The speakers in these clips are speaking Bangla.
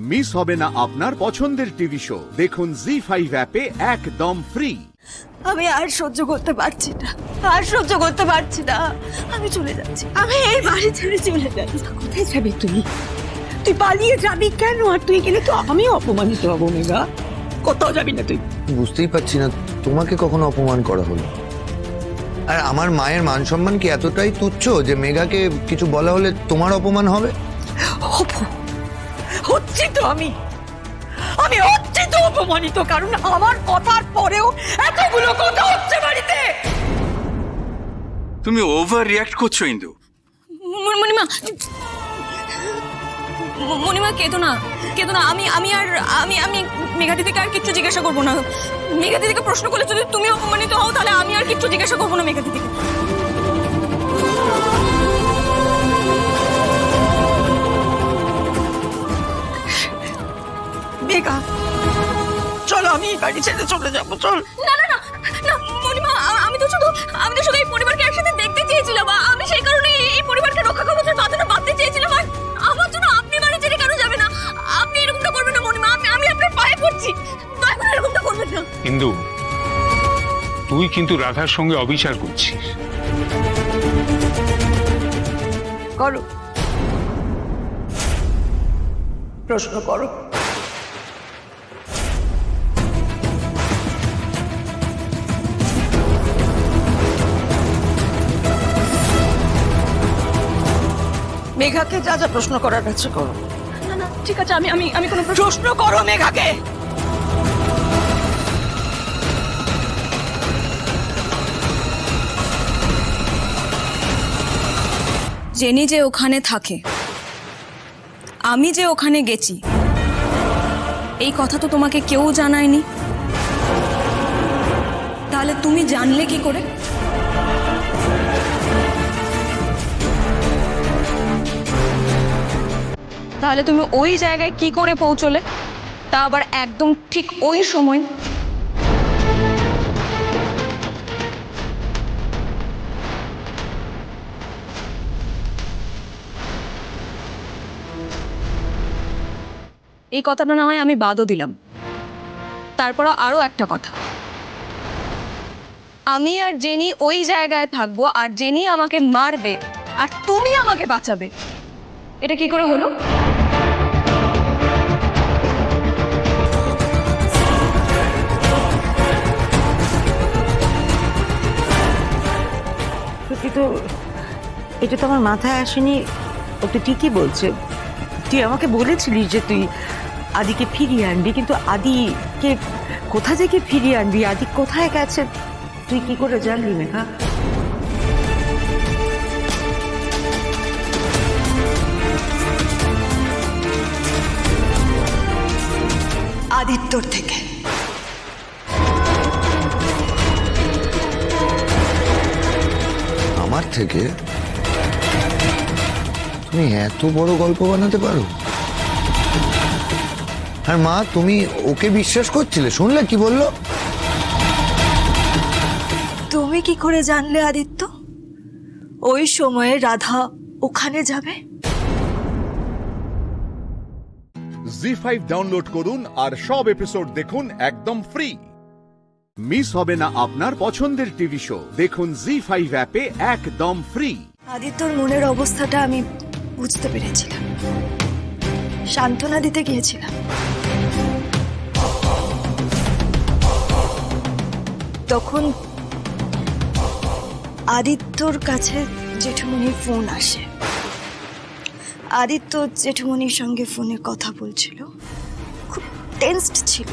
মিস হবে না আপনার পছন্দের টিভি শো। দেখুন জি5 অ্যাপে একদম ফ্রি। আমি আর সহ্য করতে পারছি না, আর সহ্য করতে পারছি না। আমি চলে যাচ্ছি, আমি এই বাড়ি ছেড়ে চলে যাচ্ছি। কোথায় যাবি তুই? তুই পালিয়ে যাবি কেন? আর তুই গেলে তো আমিও অপমানিত হবো মেঘা। কোথাও যাবি না তুই। বুঝতেই পারছি না তোমাকে কখনো অপমান করা হলো। আর আমার মায়ের মান সম্মান কি এতটাই তুচ্ছ যে মেঘাকে কিছু বলা হলে তোমার অপমান হবে? হচ্ছি তো আমি হচ্ছি তো অপমানিত, কারণ আমার কথার পরেও এতগুলো কথা হচ্ছে বাড়িতে। তুমি ওভার রিয়াক্ট করছো ইন্দু। মণিমা, মণিমা কেঁদো না, কেঁদো না। আমি মেঘা দিদিকে আর কিচ্ছু জিজ্ঞাসা করবো না। মেঘা দিদিকে প্রশ্ন করলে যদি তুমি অপমানিত হও তাহলে আমি আর কিচ্ছু জিজ্ঞাসা করবো না মেঘা দিদিকে। মেঘা চলো, আমি এই বাড়ি ছেড়ে চলে যাবো, চল। না না না না মণিমা, আমি তো শুধু এই পরিবারকে একসাথে দেখতে চেয়েছিলাম। আমি সেই কারণে এই পরিবারকে রক্ষা কবচের বাঁধনে বাঁধতে চেয়েছিলাম। আর আমার জন্য আপনি বাড়ি ছেড়ে কেন যাবে না? আপনি এরকমটা করবেন না মণিমা, আমি আপনার পায়ে পড়ছি, দয়া করে এরকমটা করবেন না। ইন্দু, তুই কিন্তু রাধার সঙ্গে অবিচার করছিস। করো, প্রশ্ন করো। মেঘাকে যা যা প্রশ্ন করার আছে করো। না না ঠিক আছে, আমি কোনো প্রশ্ন করো মেঘাকে। জেনি যে ওখানে থাকে, আমি যে ওখানে গেছি, এই কথা তো তোমাকে কেউ জানায়নি। তাহলে তুমি জানলে কি করে? তাহলে তুমি ওই জায়গায় কি করে পৌঁছলে, তা আবার একদম ঠিক ওই সময়? এই কথাটা না হয় আমি বাদও দিলাম। তারপর আরো একটা কথা, আমি আর জেনি ওই জায়গায় থাকবো, আর জেনি আমাকে মারবে আর তুমি আমাকে বাঁচাবে। এটা কি করে হলো? কিন্তু এটা তো আমার মাথায় আসেনি। ও তো ঠিকই বলছে। তুই আমাকে বলেছিলিস যে তুই আদিকে ফিরিয়ে আনবি, কিন্তু আদিকে কোথা থেকে ফিরিয়ে আনবি? আদি কোথায় গেছে তুই কি করে জানলি মেঘা? আদিত্যর থেকে। আমার থেকে? তুমি এত বড় গল্প বানাতে পারো? আর মা, তুমি ওকে বিশ্বাস করছিলে? শুনলে কি বললো? তুমি কি করে জানলে আদিত্য ওই সময়ে রাধা ওখানে যাবে? জি5 ডাউনলোড করুন আর সব এপিসোড দেখুন একদম ফ্রি। মিস হবে না আপনার পছন্দের টিভি শো। দেখুন জি5 অ্যাপে একদম ফ্রি। আদিত্যর মনের অবস্থাটা আমি বুঝতে পেরেছিলাম, সান্ত্বনা দিতে গিয়েছিলাম। তখন আদিত্যর কাছে জেঠুমনির ফোন আসে। আদিত্য জেঠুমনির সঙ্গে ফোনে কথা বলছিল, খুব টেনসড ছিল।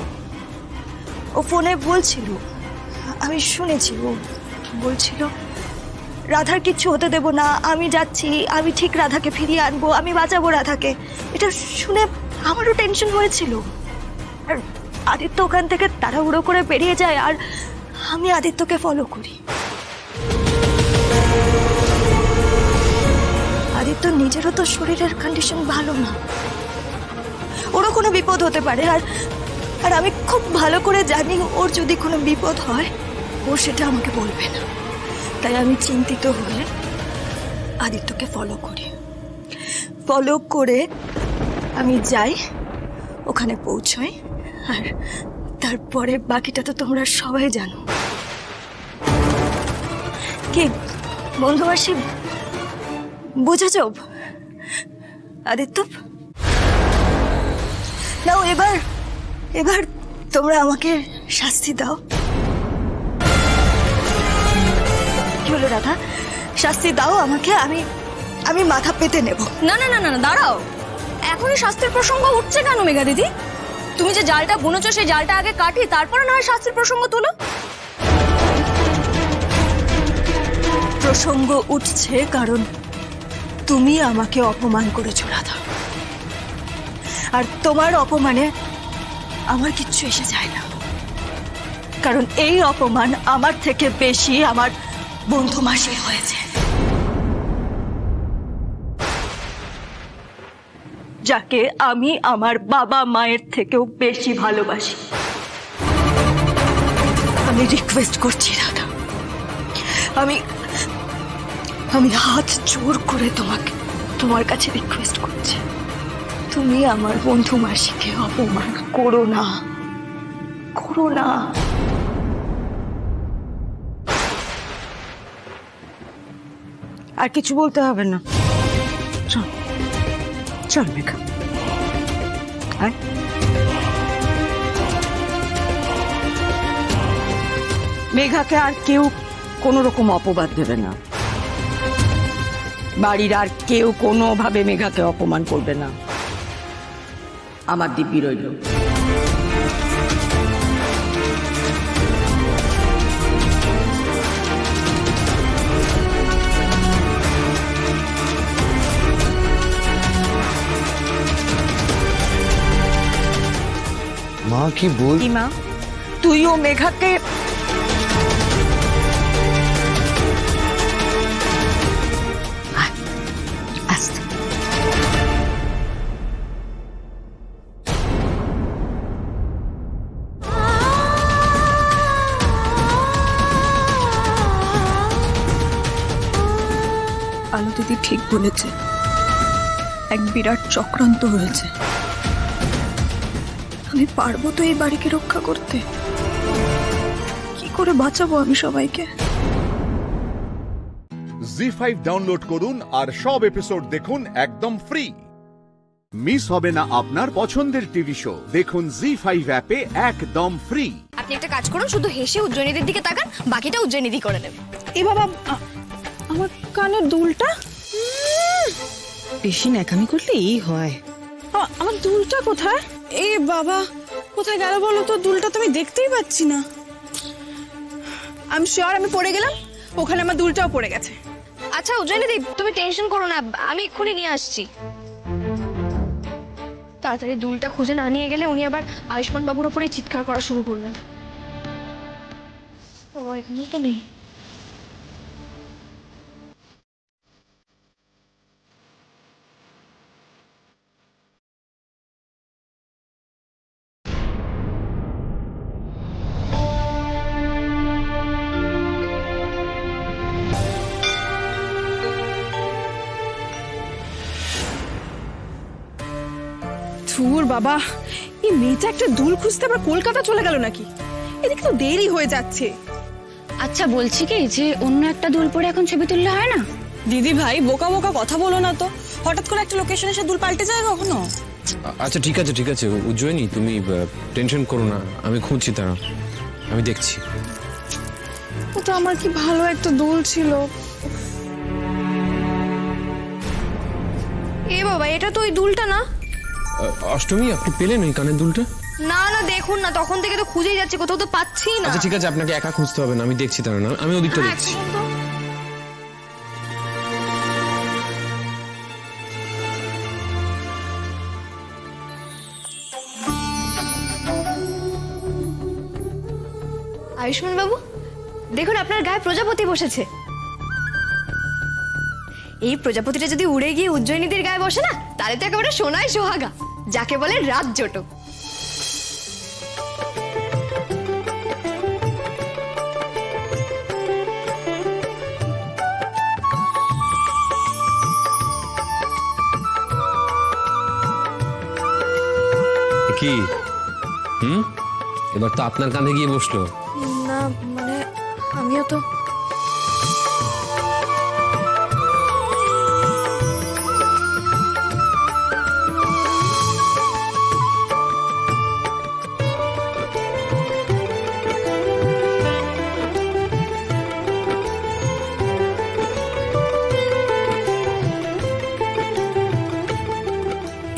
ও ফোনে বলছিল, আমি শুনেছি, ও বলছিল রাধার কিচ্ছু হতে দেব না, আমি যাচ্ছি, আমি ঠিক রাধাকে ফিরিয়ে আনবো, আমি বাঁচাবো রাধাকে। এটা শুনে আমারও টেনশন হয়েছিল। আর আদিত্য ওখান থেকে তাড়াহুড়ো করে বেরিয়ে যায়, আর আমি আদিত্যকে ফলো করি। আদিত্য নিজেরও তো শরীরের কন্ডিশন ভালো না, ওরও কোনো বিপদ হতে পারে। আর আমি খুব ভালো করে জানি ওর যদি কোনো বিপদ হয় ও সেটা আমাকে বলবে না। তাই আমি চিন্তিত হয়ে আদিত্যকে ফলো করে আমি যাই ওখানে পৌঁছই, আর তারপরে বাকিটা তো তোমরা সবাই জানো। কি বন্ধুবাসী বুঝেছ? আদিত্য, নাও এবার এবার তোমরা আমাকে শাস্তি দাও। কি হলো রাধা? শাস্তি দাও আমাকে, আমি আমি মাথা পেতে নেব। না না না না না, দাঁড়াও, এখনই শাস্তির প্রসঙ্গ উঠছে কেন মেঘা দিদি? তুমি যে জালটা বুনেছো সেই জালটা আগে কাটি, তারপরে না হয় শাস্তির প্রসঙ্গ তুলো। প্রসঙ্গ উঠছে কারণ তুমি আমাকে অপমান করেছো রাধা, আর তোমার অপমানে আমার কিচ্ছু এসে যায় না, কারণ এই অপমান আমার থেকে বেশি আমার বন্ধু মাসির হয়েছে, যাকে আমি আমার বাবা মায়ের থেকেও বেশি ভালোবাসি। আমি রিকোয়েস্ট করছি রাধা, আমি আমি হাত জোর করে তোমার কাছে রিকোয়েস্ট করছি, তুমি আমার বন্ধু মাসিকে অপমান করো না, করো না। আর কিছু বলতে হবে না, চল চল মেঘা, আয়। মেঘাকে আর কেউ কোনো রকম অপবাদ দেবে না, বাড়ির আর কেউ কোনোভাবে মেঘাকে অপমান করবে না, আমার দিব্যি রইল। মা কি বল? কি মা, তুইও মেঘাকে আস্তে। আলো দিদি ঠিক বলেছে, এক বিরাট চক্রান্ত হয়েছে। আমি পারবো তো এই বাড়িকে রক্ষা করতে? কি করে বাঁচাবো আমি সবাইকে? জি5 ডাউনলোড করুন আর সব এপিসোড দেখুন একদম ফ্রি। মিস হবে না আপনার পছন্দের টিভি শো, দেখুন জি5 অ্যাপে একদম ফ্রি। আপনি একটা কাজ করুন, শুধু হেসে উজ্জয়িনীদের দিকে তাকান, বাকিটা উজ্জয়িনীদি করে নেবে। এ বাবা, আমার কানের দুলটা বেশি ন্যাকামি করলে এই হয়। আমার দুলটা কোথায়? এ বাবা, কোথায় গেল বলো তো? দুলটা তো আমি দেখতেই পাচ্ছি না। আমি শিওর আমি পড়ে গেলাম, ওখানে আমার দুলটাও পড়ে গেছে। আচ্ছা উজ্জয়িনীদি, তুমি টেনশন করো না, আমি এক্ষুনি নিয়ে আসছি। তাড়াতাড়ি দুলটা খুঁজে না নিয়ে গেলে উনি আবার আয়ুষ্মান বাবুর ওপরে চিৎকার করা শুরু করবেন। ও এখানে তো নেই। ধুর বাবা, এই মেয়েটা একটা দুল খুঁজতে আবার কলকাতা চলে গেল নাকি? এদিকে তো দেরি হয়ে যাচ্ছে। আচ্ছা বলছি কি, যে অন্য একটা দুল পরে এখন ছবি তুললে হয় না? দিদি ভাই, বোকা বোকা কথা বলো না তো। হঠাৎ করে একটা লোকেশনে এসে দুল পাল্টে যায় কখনো? আচ্ছা ঠিক আছে ঠিক আছে উজ্জয়িনী, তুমি টেনশন করো না, আমি খুঁজছি, তারা আমি দেখছি। ওটা আমার কি ভালো একটা দুল ছিল। এ বাবা, এটা তো ওই দুলটা না। অষ্টমী, আপনি পেলেন ওই কানের দুলটা? না না, দেখুন না, তখন থেকে তো খুঁজেই যাচ্ছি, কোথাও তো পাচ্ছি না। আচ্ছা ঠিক আছে, আপনাকে একা খুঁজতে হবে না, আমি দেখছি, তারা না, আমি ওদিকটা হ্যাঁ, দেখছি। খুঁজুন তো। আয়ুষ্মান বাবু, দেখুন আপনার গায়ে প্রজাপতি বসেছে। এই প্রজাপতিটা যদি উড়ে গিয়ে উজ্জয়িনীদের গায়ে বসে না, তাহলে তো একেবারে সোনায় সোহাগা, যাকে বলে রাত জোটক। কি এবার তো আপনার কাঁধে গিয়ে বসলো। না মানে আমিও তো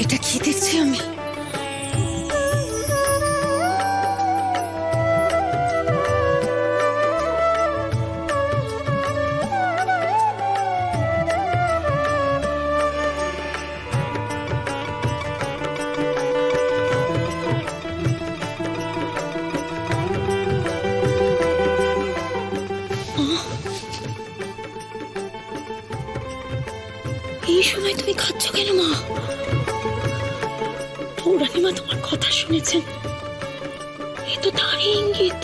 এটা কি দেখছি আমি? এই সময় তুমি খাচ্ছ কেন মা? রানীমা তোমার কথা শুনেছেন, এ তো তারই ইঙ্গিত।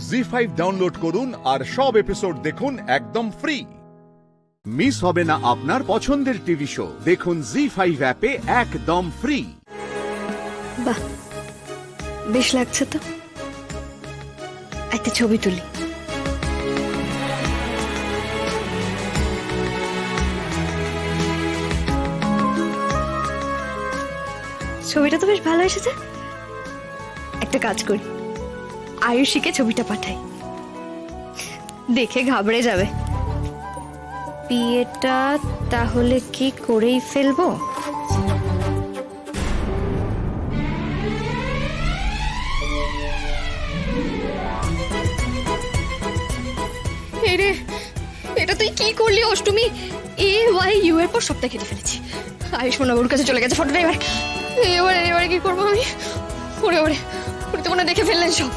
জি5 ডাউনলোড করুন আর সব এপিসোড দেখুন একদম ফ্রি। মিস হবে না আপনার পছন্দের টিভি শো, দেখুন জি5 অ্যাপে একদম ফ্রি। বাহ, বেশ লাগছে তো। একটা ছবি তুলি। ছবিটা তো বেশ ভালো এসেছে। একটা কাজ করি, আয়ুষীকে ছবিটা পাঠাই, দেখে ঘাবড়ে যাবে। বিয়েটা তাহলে কি করেই ফেলবো? এরে, এটা তুই কি করলি অষ্টমী? AYU এর পর সবটা কেটে ফেলেছি। আয়ুষ মনে ওর কাছে চলে গেছে ফটোটা। এবারে কি করবো আমি? ওরে তো মনে দেখে ফেললেন সব।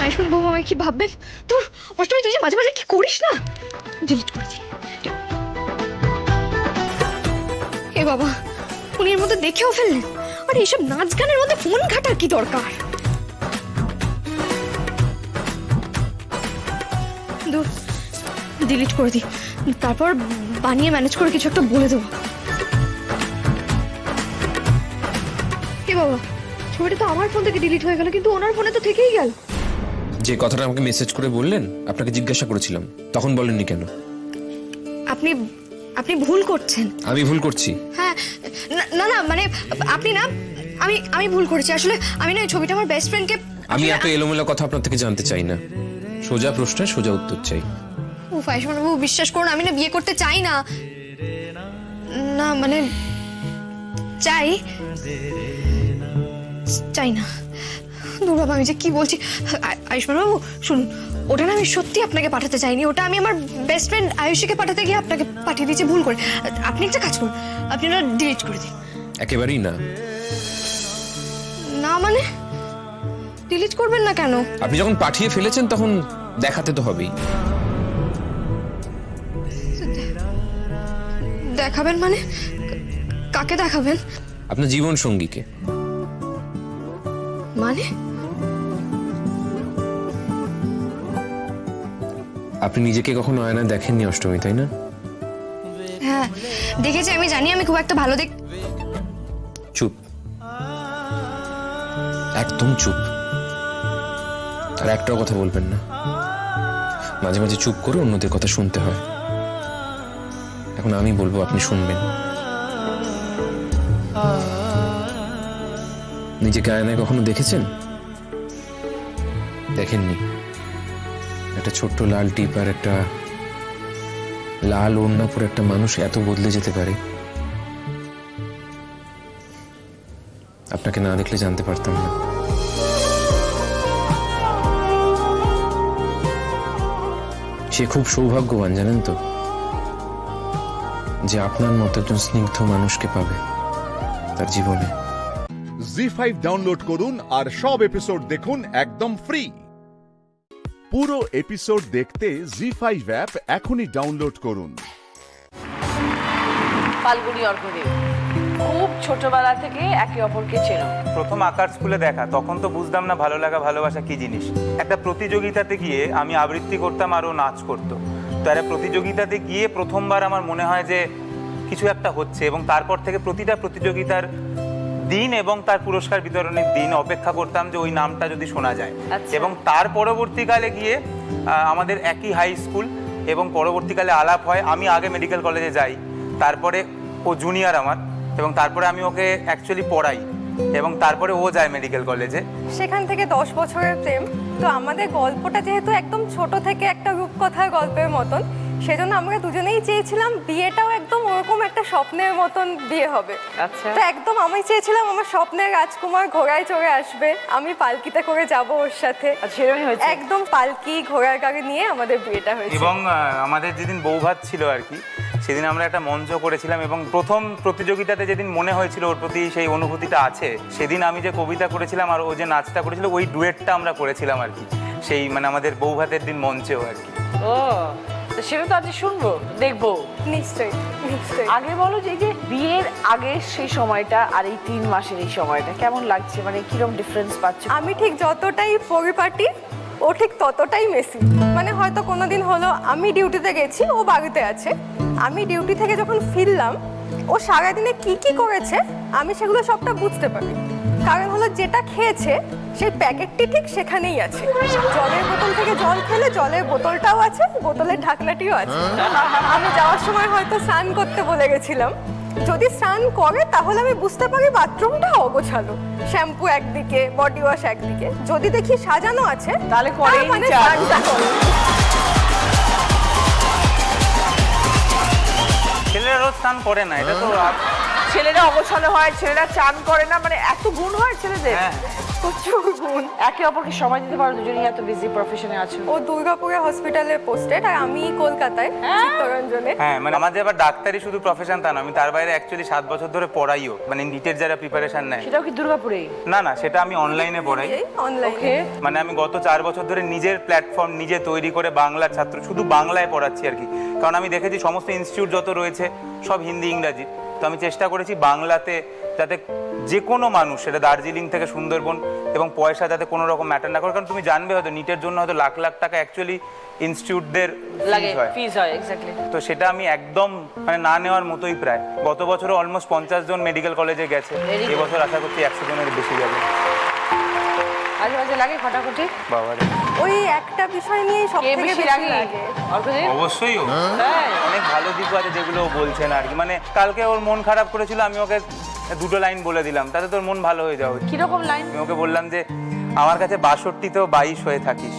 আয়ুষ্মান বউ আমায় কি ভাববেন? তোর অষ্টমী তুই যে মাঝে মাঝে কি করিস না? ডিলিট করেছি। এ বাবা, উনি এর মধ্যে দেখেও ফেললেন। আর এইসব নাচ গানের মধ্যে ফোন ঘাটার কি দরকার? দূর, ডিলিট করে দিই, তারপর বানিয়ে ম্যানেজ করে কিছু একটা বলে দেবো। এ বাবা, ছবিটা তো আমার ফোন থেকে ডিলিট হয়ে গেল, কিন্তু ওনার ফোনে তো থেকেই গেল। যে কথাটা আমাকে মেসেজ করে বললেন, আপনাকে জিজ্ঞাসা করেছিলাম, তখন বলেননি কেন? আপনি ভুল করছেন। আমি ভুল করছি? হ্যাঁ, না মানে আপনি না, আমি ভুল করেছি আসলে। আমি না এই ছবিটা আমার বেস্ট ফ্রেন্ডকে। আমি এত এলোমেলো কথা আপনার থেকে জানতে চাই না, সোজা প্রশ্নের সোজা উত্তর চাই। ও আয়ুষ্মান বাবু, বিশ্বাস করুন আমি না বিয়ে করতে চাই না। না মানে চাই না। দূর বাবা, আমি যে কি বলছি। আয়ুষ্মান বাবু শুনুন, ওটা না আমি সত্যি আপনাকে পাঠাতে চাইনি। ওটা আমি আমার বেস্ট ফ্রেন্ড আয়ুষীকে পাঠাতে গিয়ে আপনাকে পাঠিয়ে দিয়েছি ভুল করে। আপনি একটা কাজ করুন, আপনি ওটা ডিলিট করে দিন। একেবারেই না। না মানে ডিলিট করবেন না কেন? আপনি যখন পাঠিয়ে ফেলেছেন তখন দেখাতে তো হবেই। দেখাবেন মানে? কাকে দেখাবেন? আপনার জীবন সঙ্গীকে। মানে আপনি নিজেকে কখনো আয়নায় দেখেননি অষ্টমী, তাই না? হ্যাঁ দেখেছি, আমি জানি আমি খুব একটা ভালো চুপ, একদম চুপ। আর একটাও কথা বলবেন না। মাঝে মাঝে চুপ করে অন্যদের কথা শুনতে হয়। এখন আমি বলবো, আপনি শুনবেন। নিজেকে আয়নায় কখনো দেখেছেন? দেখেননি। একটা ছোট্ট লাল টিপ আর একটা লাল ওড়না পরে একটা মানুষ এত বদলে যেতে পারে, আপনাকে না দেখলে জানতে পারতাম না। সে খুব সৌভাগ্যবান, জানেন তো, যে আপনার মতো একজন স্নিগ্ধ মানুষকে পাবে তার জীবনে। জি5 ডাউনলোড করুন আর সব এপিসোড দেখুন একদম ফ্রি। পুরো এপিসোড দেখতে জি5 অ্যাপ এখনই ডাউনলোড করুন। ফাল্গুনী অর্ঘদে খুব ছোটবেলা থেকে একে অপরকে চেনো। প্রথম আঁকার স্কুলে দেখা, তখন তো বুঝতাম না ভালো লাগা ভালোবাসা কি জিনিস। একটা প্রতিযোগিতাতে গিয়ে আমি আবৃত্তি করতাম আর ও নাচ করতো। তো একটা প্রতিযোগিতাতে গিয়ে প্রথমবার আমার মনে হয় যে কিছু একটা হচ্ছে, এবং তারপর থেকে প্রতিটা প্রতিযোগিতার দিন এবং তার পুরস্কার বিতরণের দিন অপেক্ষা করতাম যে ওই নামটা যদি শোনা যায়। এবং তার পরবর্তীকালে গিয়ে আমাদের একই হাই স্কুল, এবং পরবর্তীকালে আলাপ হয়। আমি আগে মেডিকেল কলেজে যাই, তারপরে ও জুনিয়র আমার, এবং তারপরে আমি ওকে অ্যাকচুয়ালি পড়াই, এবং তারপরে ও যায় মেডিকেল কলেজে। সেখান থেকে 10 বছরের প্রেম। তো আমাদের গল্পটা যেহেতু একদম ছোট থেকে একটা রূপকথার গল্পের মতন, সেজন্য আমরা দুজনেই চেয়েছিলাম বিয়েটাও একদম ওরকম একটা স্বপ্নের মতন বিয়ে হবে। আচ্ছা। তো একদম আমি চেয়েছিলাম আমার স্বপ্নের রাজকুমার ঘোড়ায় চড়ে আসবে, আমি পালকিতে করে যাব ওর সাথে। একদম পালকি ঘোড়ার গাড়ি নিয়ে আমাদের বিয়েটা হয়েছে। এবং আমাদের যেদিন বৌভাত ছিল আর কি, সেদিন আমরা একটা মঞ্চ করেছিলাম, এবং প্রথম প্রতিযোগিতাতে যেদিন মনে হয়েছিল ওর প্রতি সেই অনুভূতিটা আছে, সেদিন আমি যে কবিতা করেছিলাম আর ও যে নাচটা করেছিল, ওই ডুয়েটটা আমরা করেছিলাম আর কি, সেই মানে আমাদের বৌভাতের দিন মঞ্চেও আর কি। ও, তো সেটা তো আজ শুনবো, দেখবো নিশ্চয়ই নিশ্চয়ই। আগে বলো যে এই যে বিয়ের আগের সেই সময়টা আর এই 3 মাসের এই সময়টা কেমন লাগছে, মানে কিরকম ডিফারেন্স পাচ্ছ? আমি ঠিক যতটাই পরিপাটি, ও ঠিক ততটাই মেসি। মানে হয়তো কোনোদিন হলো আমি ডিউটিতে গেছি, ও বাড়িতে আছে। আমি ডিউটি থেকে যখন ফিরলাম, ও সারাদিনে কি কি করেছে আমি সেগুলো সবটা বুঝতে পারি। কারণ হলো যেটা খেয়েছে সেই প্যাকেটটি ঠিক সেখানেই আছে। জলের বোতল থেকে জল খেলে জলের বোতলটাও আছে, বোতলের ঢাকনাটিও আছে। আমি যাওয়ার সময় হয়তো স্নান করতে বলে গেছিলাম, যদি স্নান করে তাহলে আমি বুঝতে পারি বাথরুমটা অগোছালো, শ্যাম্পু একদিকে, বডি ওয়াশ একদিকে। যদি দেখি সাজানো আছে তাহলে মানে স্নানটা করে। ছেলেরা রোজ স্নান করে না, এটা তো ছেলেরা অবসলে হয়, ছেলেরা চান করে না, মানে এত গুণ হয় ছেলেদের। প্রচুর গুণ। একে অপরকে সময় দিতে পারো, দুজনেই এত বিজি প্রফেশনে আছো। ও দুর্গাপুরে হসপিটালে পোস্টেড, আর আমি কলকাতায় চিত্তরঞ্জনে। হ্যাঁ, মানে আমাদের আবার ডাক্তারি শুধু প্রফেশন তা না, আমি তার বাইরে অ্যাকচুয়ালি 7 বছর ধরে পড়াইও, মানে নিটের যারা প্রিপারেশন নেয়। সেটাও কি দুর্গাপুরে? না না, সেটা আমি অনলাইনে পড়াই। অনলাইনে মানে আমি গত 4 বছর ধরে নিজের প্ল্যাটফর্ম নিজে তৈরি করে বাংলার ছাত্র শুধু বাংলায় পড়াচ্ছি আর কি। কারণ আমি দেখেছি সমস্ত ইনস্টিটিউট যত রয়েছে সব হিন্দি ইংরাজি, তো আমি চেষ্টা করেছি বাংলাতে, যাতে যে কোনো মানুষ, সেটা দার্জিলিং থেকে সুন্দরবন, এবং পয়সা যাতে কোনো রকম ম্যাটার না করে। কারণ তুমি জানবে হয়তো নিটের জন্য হয়তো লাখ লাখ টাকা অ্যাকচুয়ালি ইনস্টিটিউটদের ফিজ হয়। এক্স্যাক্টলি। তো সেটা আমি একদম মানে না নেওয়ার মতোই প্রায়। গত বছরে অলমোস্ট 50 জন মেডিকেল কলেজে গেছে, এবছর আশা করছি 100 জনের বেশি যাবে। মাঝে মাঝে লাগে খটাখটি বাবারে, ওই একটা বিষয় নিয়ে সবথেকে বেশি লাগে। অবশ্যই অনেক ভালো দিকও আছে যেগুলো ও বলছে না আর কি। মানে কালকে ওর মন খারাপ করেছিল, আমি ওকে 2টো লাইন বলে দিলাম, তাতে তোর মন ভালো হয়ে যাবে। কিরকম লাইন? আমি ওকে বললাম যে আমার কাছে 62তেও 22 হয়ে থাকিস,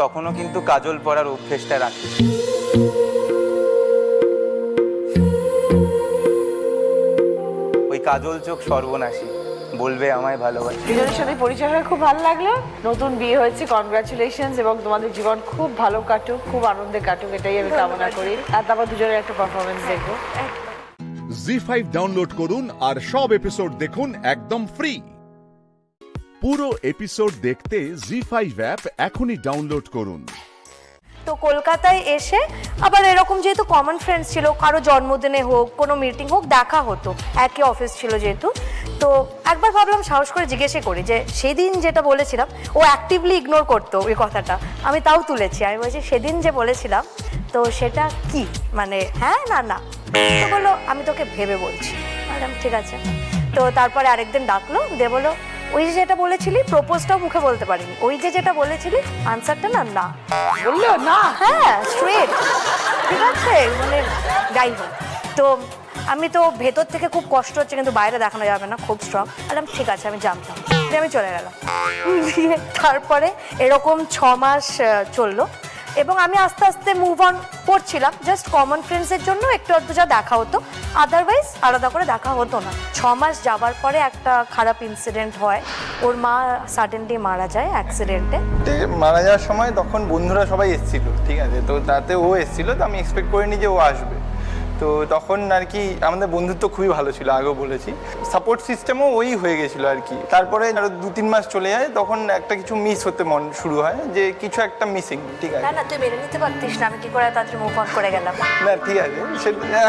তখনও কিন্তু কাজল পরার অভ্যেসটা রাখিস। ওই কাজল চোখ সর্বনাশী, বলবে আমায় ভালোবাসে। দুজনের সাথে পরিচয় হয়ে খুব ভালো লাগলো। নতুন বিয়ে হয়েছে, কনগ্রাচুলেশনস, এবং তোমাদের জীবন খুব ভালো কাটুক, খুব আনন্দে কাটুক, এটাই আমি কামনা করি। আর তারপর দুজনের একটা পারফরমেন্স দেখবো। জি5 ডাউনলোড করুন আর সব এপিসোড দেখুন একদম ফ্রি। পুরো এপিসোড দেখতে জি5 অ্যাপ এখনই ডাউনলোড করুন। তো কলকাতায় এসে আবার এরকম যেহেতু কমন ফ্রেন্ডস ছিল, কারো জন্মদিনে হোক, কোনো মিটিং হোক, দেখা হতো, একই অফিস ছিল যেহেতু। তো একবার ভাবলাম সাহস করে জিজ্ঞেসই করি যে সেদিন যেটা বলেছিলাম, ও অ্যাক্টিভলি ইগনোর করতো ওই কথাটা, আমি তাও তুলেছি। আমি বলছি সেদিন যে বলেছিলাম তো সেটা কি, মানে হ্যাঁ না না। তো বললো আমি তোকে ভেবে বলছি। ম্যাডাম ঠিক আছে। তো তারপরে আরেকদিন ডাকলো, দিয়ে বললো ওই যে যেটা বলেছিলি, প্রপোজটাও মুখে বলতে পারিনি, ওই যে যেটা বলেছিলি আনসারটা না না বললো না। হ্যাঁ স্ট্রেট, ঠিক আছে, মানে যাই হোক। তো আমি তো ভেতর থেকে খুব কষ্ট হচ্ছে, কিন্তু বাইরে দেখানো যাবে না, খুব স্ট্রং। বললাম ঠিক আছে, আমি জানতাম, দিয়ে আমি চলে গেলাম। তারপরে এরকম 6 মাস চললো, এবং আমি আস্তে আস্তে মুভ অন করছিলাম। জাস্ট কমন ফ্রেন্ডসের জন্য একটু আধটু যা দেখা হতো, আদারওয়াইজ আলাদা করে দেখা হতো না। 6 মাস যাবার পরে একটা খারাপ ইনসিডেন্ট হয়, ওর মা সাডেনলি মারা যায় অ্যাক্সিডেন্টে। মারা যাওয়ার সময় তখন বন্ধুরা সবাই এসেছিল, ঠিক আছে, তো তাতে ও এসেছিল, তো আমি এক্সপেক্ট করিনি যে ও আসবে। তো তখন আর কি আমাদের বন্ধুত্ব খুবই ভালো ছিল, আগেও বলেছি। সাপোর্ট সিস্টেমও ওই হয়ে গেছিলো আর কি। তারপরে আরো 2-3 মাস চলে যায়, তখন একটা কিছু মিস হতে মন শুরু হয়, যে কিছু একটা মিসিং। ঠিক আছে, না তুই মেনে নিতে পারতিস না আমি কি করে তাড়াতাড়ি মুভ অন করে গেলাম? না ঠিক আছে,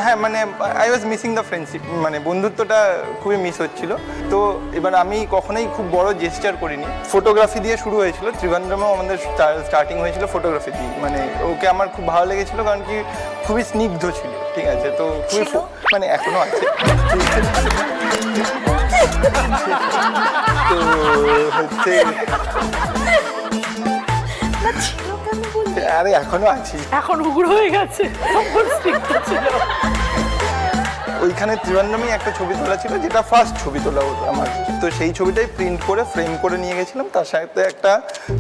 হ্যাঁ মানে I was missing the friendship, মানে বন্ধুত্বটা খুবই মিস হচ্ছিল। তো এবার আমি কখনোই খুব বড় জেস্টার করিনি, ফটোগ্রাফি দিয়ে শুরু হয়েছিল। ত্রিভান্দ্রমেও আমাদের স্টার্টিং হয়েছিল ফটোগ্রাফি দিয়ে। মানে ওকে আমার খুব ভালো লেগেছিল, কারণ কি খুবই স্নিগ্ধ ছিল। ঠিক আছে, তো খুবই মানে এখনো আছে। তো হচ্ছে আরে এখনো আছি, এখন উগ্র হয়ে গেছে, ওইখানে ত্রিভান্দ্রমেই একটা ছবি তোলা ছিল, যেটা ফার্স্ট ছবি তোলা হতো আমার। তো সেই ছবিটাই প্রিন্ট করে ফ্রেম করে নিয়ে গেছিলাম, তার সাথে একটা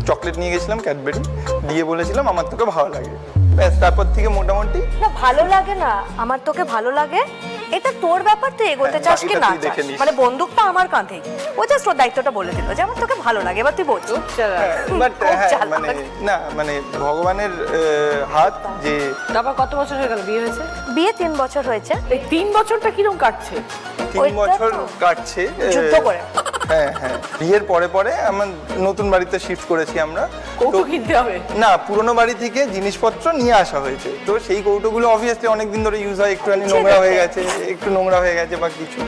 চকলেট নিয়ে গেছিলাম ক্যাডবেরি, দিয়ে বলেছিলাম আমার তোকে ভালো লাগে। ব্যাস, তারপর থেকে মোটামুটি না ভালো লাগে না, আমার তোকে ভালো লাগে এটা তোর ব্যাপার, তুই এগোতে চাস কি না চাস, মানে বন্দুকটা আমার কাঁধে, ও জাস্ট ওর দায়িত্বটা বলে দিল যে আমার তোকে ভালো লাগে, এবার তুই বল। বাট হ্যাঁ মানে না মানে ভগবানের হাত যে। তারপর কত বছর হয়ে গেল বিয়ে হয়েছে? বিয়ে 3 বছর হয়েছে। এই 3 বছরটা কিরকম কাটছে? 3 বছর কাটছে যুদ্ধ করে। হ্যাঁ হ্যাঁ, বিয়ের পরে পরে আমার নতুন বাড়িতে শিফট করেছি আমরা। কৌটো কিনতে হবে না, পুরোনো বাড়ি থেকে জিনিসপত্র নিয়ে আসা হয়েছে। তো সেই কৌটোগুলো অবভিয়াসলি অনেকদিন ধরে ইউজ হয়, একটুখানি নোংরা হয়ে গেছে, বা কিছু,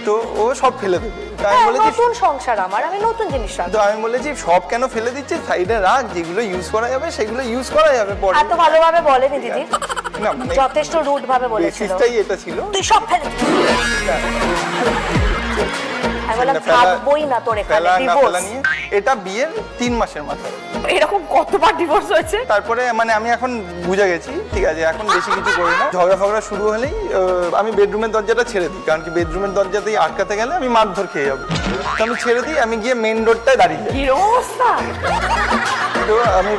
তো ও সব ফেলে দেবে। আমি বলেছি নতুন সংসার আমার, আমি নতুন জিনিস রাখবো। তো আমি বলেছি সব কেন ফেলে দিচ্ছি, সাইডে রাখ, যেগুলো ইউজ করা যাবে সেগুলো ইউজ করা যাবে পরে। এত ভালোভাবে বলেনি দিদি, না মানে যথেষ্ট রুড ভাবে বলেছিল। বেসিসটাই এটা ছিল, তুই সব ফেলে আমি বললাম থাকবোই না তোর এখানে, ডিভোর্স। এটা বিয়ের 3 মাসের মাথায়। এরকম কতবার ডিভোর্স হয়েছে? তারপরে মানে আমি এখন বুঝে গেছি, ঠিক আছে, এখন বেশি কিছু করি না। ঝগড়া ফগড়া শুরু হলেই আমি বেডরুমের দরজাটা ছেড়ে দিই, কারণ কি বেডরুমের দরজাতেই আটকাতে গেলে আমি মারধর খেয়ে যাবো। তো আমি ছেড়ে দিই, আমি গিয়ে মেন ডোরটায় দাঁড়িয়ে যাই। তো আমি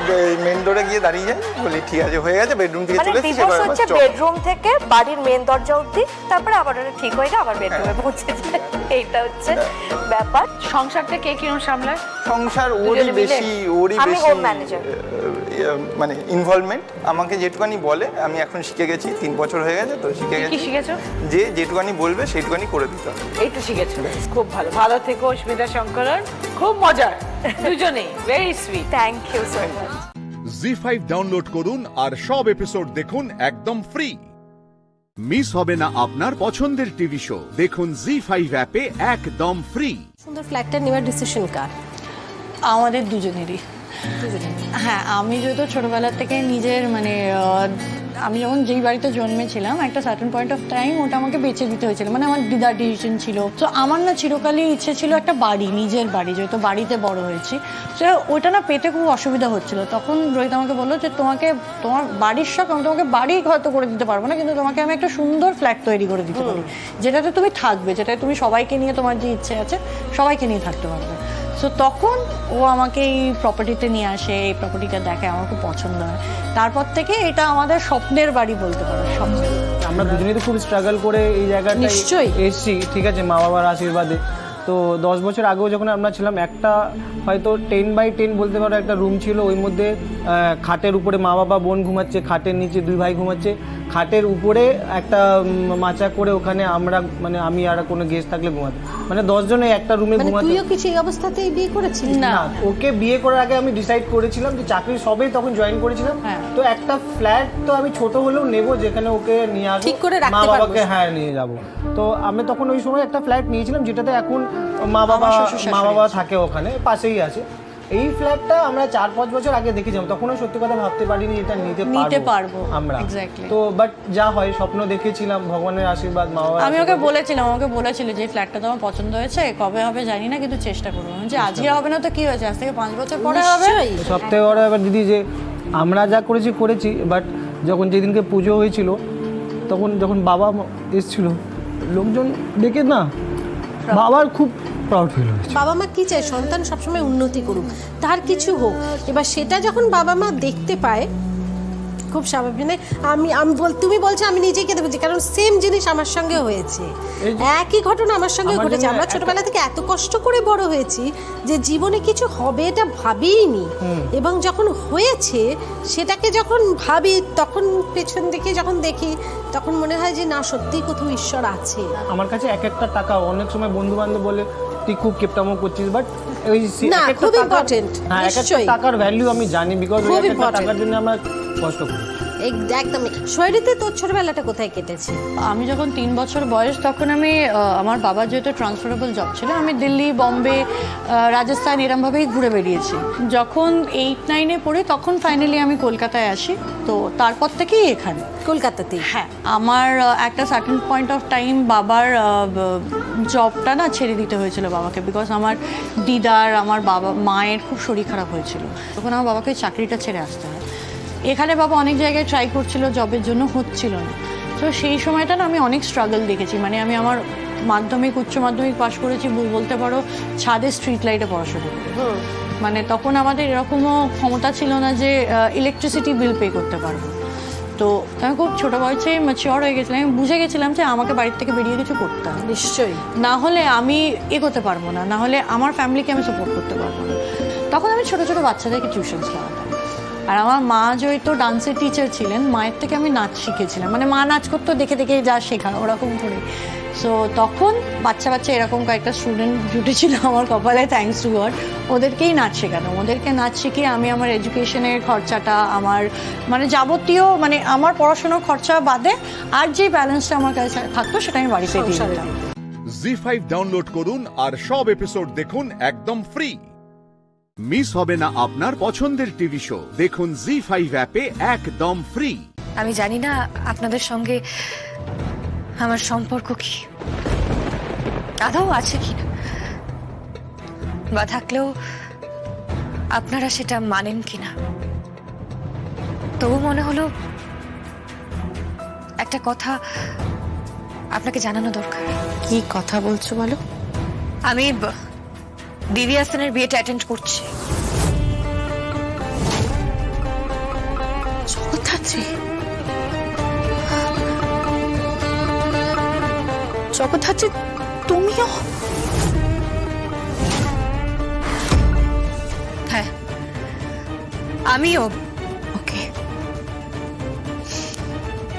মেন ডোরে গিয়ে দাঁড়িয়ে যাই, বলি ঠিক আছে হয়ে গেছে, বেডরুম থেকে চলে এসেছি, ডিভোর্স হচ্ছে বেডরুম থেকে বাড়ির মেন দরজা অবধি, তারপরে আবার ওটা ঠিক হয়ে গেল, আবার বেডরুমে পৌঁছে যায়। এইটা হচ্ছে ব্যাপার। সংসারটা কে কিরকম সামলায়? সংসার ওরই বেশি মানে ইনভলভমেন্ট। আমাকে যেটুকানি বলে আমি এখন শিখে গেছি, 3 বছর হয়ে গেছে, তো শিখে গেছি। কি শিখেছো? যে যেটুকানি বলবে সেটুকানি করে দিতে হবে। এই তো শিখেছো, খুব ভালো। ভালো থেকো স্মিতা শঙ্করন, খুব মজার দুজনেই, very sweet. Thank you so much. Zee five download করুন আর সব এপিসোড দেখুন একদম ফ্রি। মিস হবে না আপনার পছন্দের টিভি শো, দেখুন জি5 অ্যাপে একদম ফ্রি। সুন্দর ফ্ল্যাটটা নেওয়ার ডিসিশন কার? আমাদের দুজনেরই। হ্যাঁ, আমি যেহেতু ছোটবেলা থেকে নিজের মানে আমি যখন যেই বাড়িতে জন্মেছিলাম একটা সার্টেন পয়েন্ট অফ টাইম ওটা আমাকে বেছে দিতে হয়েছিল, মানে আমার দিদার ডিসিশন ছিল। তো আমার না চিরকালই ইচ্ছে ছিল একটা বাড়ি, নিজের বাড়ি, যেহেতু বাড়িতে বড় হয়েছি। তো ওটা না পেতে খুব অসুবিধা হচ্ছিল। তখন রোহিত আমাকে বললো যে তোমাকে তোমার বাড়ির শখ, আমি তোমাকে বাড়ি হয়তো করে দিতে পারবো না, কিন্তু তোমাকে আমি একটা সুন্দর ফ্ল্যাট তৈরি করে দিতে পারি, যেটাতে তুমি থাকবে, যেটাতে তুমি সবাইকে নিয়ে, তোমার যে ইচ্ছে আছে সবাইকে নিয়ে থাকতে পারবে। সো তখন ও আমাকে এই প্রপার্টিতে নিয়ে আসে, এই প্রপার্টিটা দেখে, আমার খুব পছন্দ হয়। তারপর থেকে এটা আমাদের স্বপ্নের বাড়ি বলতে পারো। আমরা দুজনেই তো খুব স্ট্রাগল করে এই জায়গাটা নিশ্চয়ই এসেছি, ঠিক আছে, মা বাবার আশীর্বাদে। তো 10 বছর আগেও যখন আমরা ছিলাম, একটা হয়তো 10x10 বলতে পারো একটা রুম ছিল, ওই মধ্যে খাটের উপরে মা বাবা বোন ঘুমাচ্ছে, খাটের নিচে 2 ভাই ঘুমাচ্ছে, খাটের উপরে একটা মাচা করে ওখানে আমরা মানে আমি আর কোনো গেস্ট থাকলে ঘুমাতে, মানে 10 জনে একটা রুমে ঘুমাতে। তুইও কি সেই অবস্থাতেই বিয়ে করেছিস? না, ওকে বিয়ে করার আগে আমি ডিসাইড করেছিলাম যে চাকরি সবেই তখন জয়েন করেছিলাম, তো একটা ফ্ল্যাট তো আমি ছোট হলেও নেব, যেখানে ওকে নিয়ে আসবো, মা বাবাকে হ্যাঁ নিয়ে যাব। তো আমি তখন ওই সময় একটা ফ্ল্যাট নিয়েছিলাম, যেটাতে এখন মা বাবা থাকে, ওখানে পাশেই আছে। এই ফ্ল্যাটটা আমরা 4-5 বছর আগে দেখেছিলাম, তখনও সত্যি কথা ভাবতে পারিনি এটা নিতে পারবো আমরা। তো বাট যা হয়, স্বপ্ন দেখেছিলাম, ভগবানের আশীর্বাদ, মা বাবা। আমি ওকে বলেছিল যে ফ্ল্যাটটা তো আমার পছন্দ হয়েছে, কবে হবে জানি না, কিন্তু চেষ্টা করবো। যে আজকে হবে না তো কি হয়েছে, আজ থেকে 5 বছর পরে হবে। সবথেকে বড় ব্যাপার দিদি, যে আমরা যা করেছি, বাট যখন যেদিনকে পুজো হয়েছিল, তখন যখন বাবা এসেছিল, লোকজন দেখে না বাবার খুব প্রাউড ফিল হয়েছে। বাবা মা কি চায়, সন্তান সবসময় উন্নতি করুক, তার কিছু হোক। এবার সেটা যখন বাবা মা দেখতে পায়, খুব স্বাভাবিক। মানে তুমি বলছো, আমি নিজেই কেঁদে বলছি, কারণ সেম জিনিস আমার সঙ্গে হয়েছে, একই ঘটনা আমার সঙ্গে ঘটেছে। আমরা ছোটবেলা থেকে এত কষ্ট করে বড় হয়েছি যে জীবনে কিছু হবে এটা ভাবিনি, এবং যখন হয়েছে সেটাকে যখন ভাবি তখন পেছন দিকে যখন দেখি তখন মনে হয় যে না, সত্যিই কোথাও ঈশ্বর আছে। আমার কাছে এক একটা টাকা অনেক সময় বন্ধু বান্ধব বলে তুই খুব কেপটামো করছিস, বাট ওই না, খুব ইম্পর্টেন্ট, নিশ্চয়ই টাকার ভ্যালু আমি জানি, বিকজ ওই একটা টাকার জন্য আমরা কষ্ট করি। একদমই। শৈলীতে তোর ছোটবেলাটা কোথায় কেটেছে? আমি যখন 3 বছর বয়স তখন আমি আমার বাবার যেহেতু ট্রান্সফারেবল জব ছিল, আমি দিল্লি, বম্বে, রাজস্থান এরমভাবেই ঘুরে বেরিয়েছি। যখন 8-9-এ পড়ি তখন ফাইনালি আমি কলকাতায় আসি। তো তারপর থেকেই এখানে কলকাতাতেই। হ্যাঁ, আমার একটা সার্টেন পয়েন্ট অফ টাইম বাবার জবটা না ছেড়ে দিতে হয়েছিল বাবাকে, বিকজ আমার দিদার, আমার মায়ের খুব শরীর খারাপ হয়েছিল। তখন আমার বাবাকে চাকরিটা ছেড়ে আসতে হয়। এখানে বাবা অনেক জায়গায় ট্রাই করছিল, জবের জন্য হচ্ছিল না। তো সেই সময়টা না আমি অনেক স্ট্রাগল দেখেছি। মানে আমি আমার মাধ্যমিক, উচ্চ মাধ্যমিক পাশ করেছি বলতে পারো ছাদে স্ট্রিট লাইটে পড়াশোনা করে। মানে তখন আমাদের এরকমও ক্ষমতা ছিল না যে ইলেকট্রিসিটি বিল পে করতে পারবো। তো আমি খুব ছোটো বয়সে ম্যাচিওর হয়ে গেছিলাম, আমি বুঝে গেছিলাম যে আমাকে বাড়ির থেকে বেরিয়ে কিছু করতে হবে, নিশ্চয়ই, না হলে আমি এগোতে পারবো না, না হলে আমার ফ্যামিলিকে আমি সাপোর্ট করতে পারবো না। তখন আমি ছোটো ছোটো বাচ্চাদেরকে টিউশনস করাতাম। আর আমার মা যেহেতু ডান্সের টিচার ছিলেন, মায়ের থেকে আমি নাচ শিখেছিলাম। মানে মা নাচ করতো, দেখে দেখে যা শেখা ওরকম করে। সো তখন বাচ্চা এরকম কয়েকটা স্টুডেন্ট জুটেছিল আমার কপালে, থ্যাঙ্কস টু গড। ওদেরকেই নাচ শেখাতাম। ওদেরকে নাচ শিখিয়ে আমি আমার এডুকেশনের খরচাটা, আমার মানে যাবতীয়, মানে আমার পড়াশোনার খরচা বাদে আর যে ব্যালেন্সটা আমার কাছে থাকতো সেটা আমি বাড়িতে দিয়ে দিতাম। জি5 ডাউনলোড করুন আর সব এপিসোড দেখুন একদম ফ্রি। মিস হবে না আপনার পছন্দের টিভি শো, দেখুন জি5 অ্যাপে একদম ফ্রি। আমি জানি না আপনাদের সঙ্গে আমার সম্পর্ক কি, আদৌ আছে কিনা, বা থাকলেও আপনারা সেটা মানেন কিনা। তবু মনে হলো একটা কথা আপনাকে জানানো দরকার। কি কথা বলছো বলো? আমি দিদি হাসানের বিয়েটা অ্যাটেন্ড করছি। জগদ্ধাত্রী? জগদ্ধাত্রী তুমিও? হ্যাঁ, আমিও। ওকে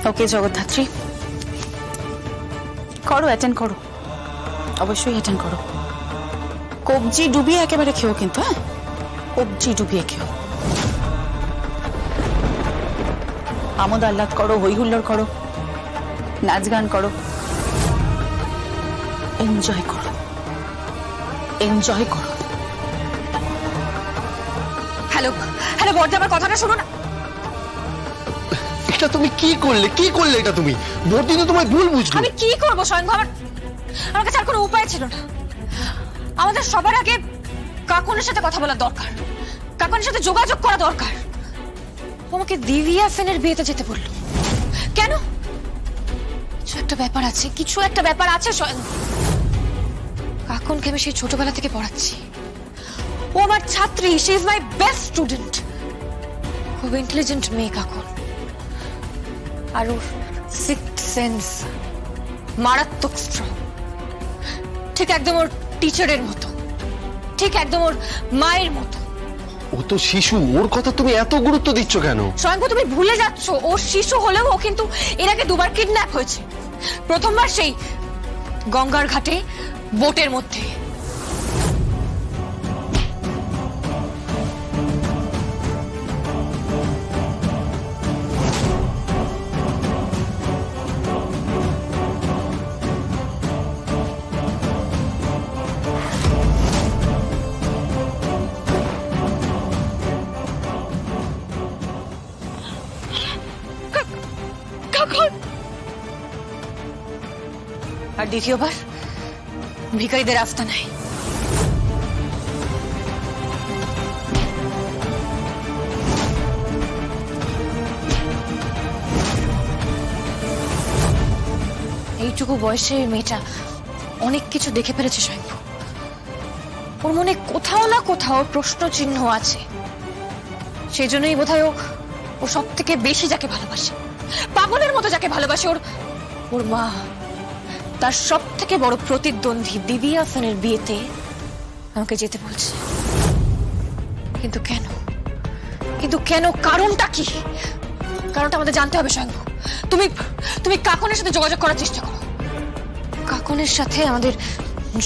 ওকে জগদ্ধাত্রী, করো, অ্যাটেন্ড করো, অবশ্যই অ্যাটেন্ড করো। কবজি ডুবিয়ে একেবারে খেও কিন্তু, হ্যাঁ, কবজি ডুবিয়ে খেও। আমোদ আহ্লাদ করো, হই হুল্লোড় করো, নাচ গান করো, এনজয় করো, এনজয় করো। হ্যালো হ্যালো বর্দা, আমার কথাটা শোনো না। এটা তুমি কি করলে এটা তুমি? বর্দি তো তোমায় ভুল বুঝলো। আমি কি করবো স্বয়ং? আমার কাছে আর কোনো উপায় ছিল না। আমাদের সবার আগে কাকুনের সাথে কথা বলা দরকার, কাকুনের সাথে যোগাযোগ করা দরকার। আমাকে দিব্যা সেনের বিয়েতে যেতে বললো কেন? কিছু একটা ব্যাপার আছে স্বয়ং। কাকুনকে আমি সেই ছোটবেলা থেকে পড়াচ্ছি, ও আমার ছাত্রী, she is my best student. খুব ইন্টেলিজেন্ট মেয়ে কাকুন, আর ওর সিক্সথ সেন্স মারাত্মক স্ট্রং, ঠিক একদম ওর টিচারের মতো, ঠিক একদম ওর মায়ের মতো। ও তো শিশু, ওর কথা তুমি এত গুরুত্ব দিচ্ছ কেন? স্বয়ং তুমি ভুলে যাচ্ছ, ও শিশু হলেও ও কিন্তু এর আগে 2বার কিডন্যাপ হয়েছে। প্রথমবার সেই গঙ্গার ঘাটে বোটের মধ্যে। আর দ্বিতীয়বার ভিখারিদের আস্তানায়। এইটুকু বয়সে মেয়েটা অনেক কিছু দেখে ফেলেছে স্বয়ংভু। ওর মনে কোথাও না কোথাও প্রশ্ন চিহ্ন আছে, সেই জন্যই বোধহয় ও ও সব থেকে বেশি যাকে ভালোবাসে, পাগলের মতো যাকে ভালোবাসে, ওর মা তার সব থেকে বড় প্রতিদ্বন্দ্বী দিদিয়া হাসানের বিয়েতে আমাকে যেতে বলছে। কিন্তু কেন? কিন্তু কেন? কারণটা কি? কারণটা আমাদের জানতে হবে। স্বয়ম্ভু, তুমি কাকনের সাথে যোগাযোগ করার চেষ্টা করো। কাকনের সাথে আমাদের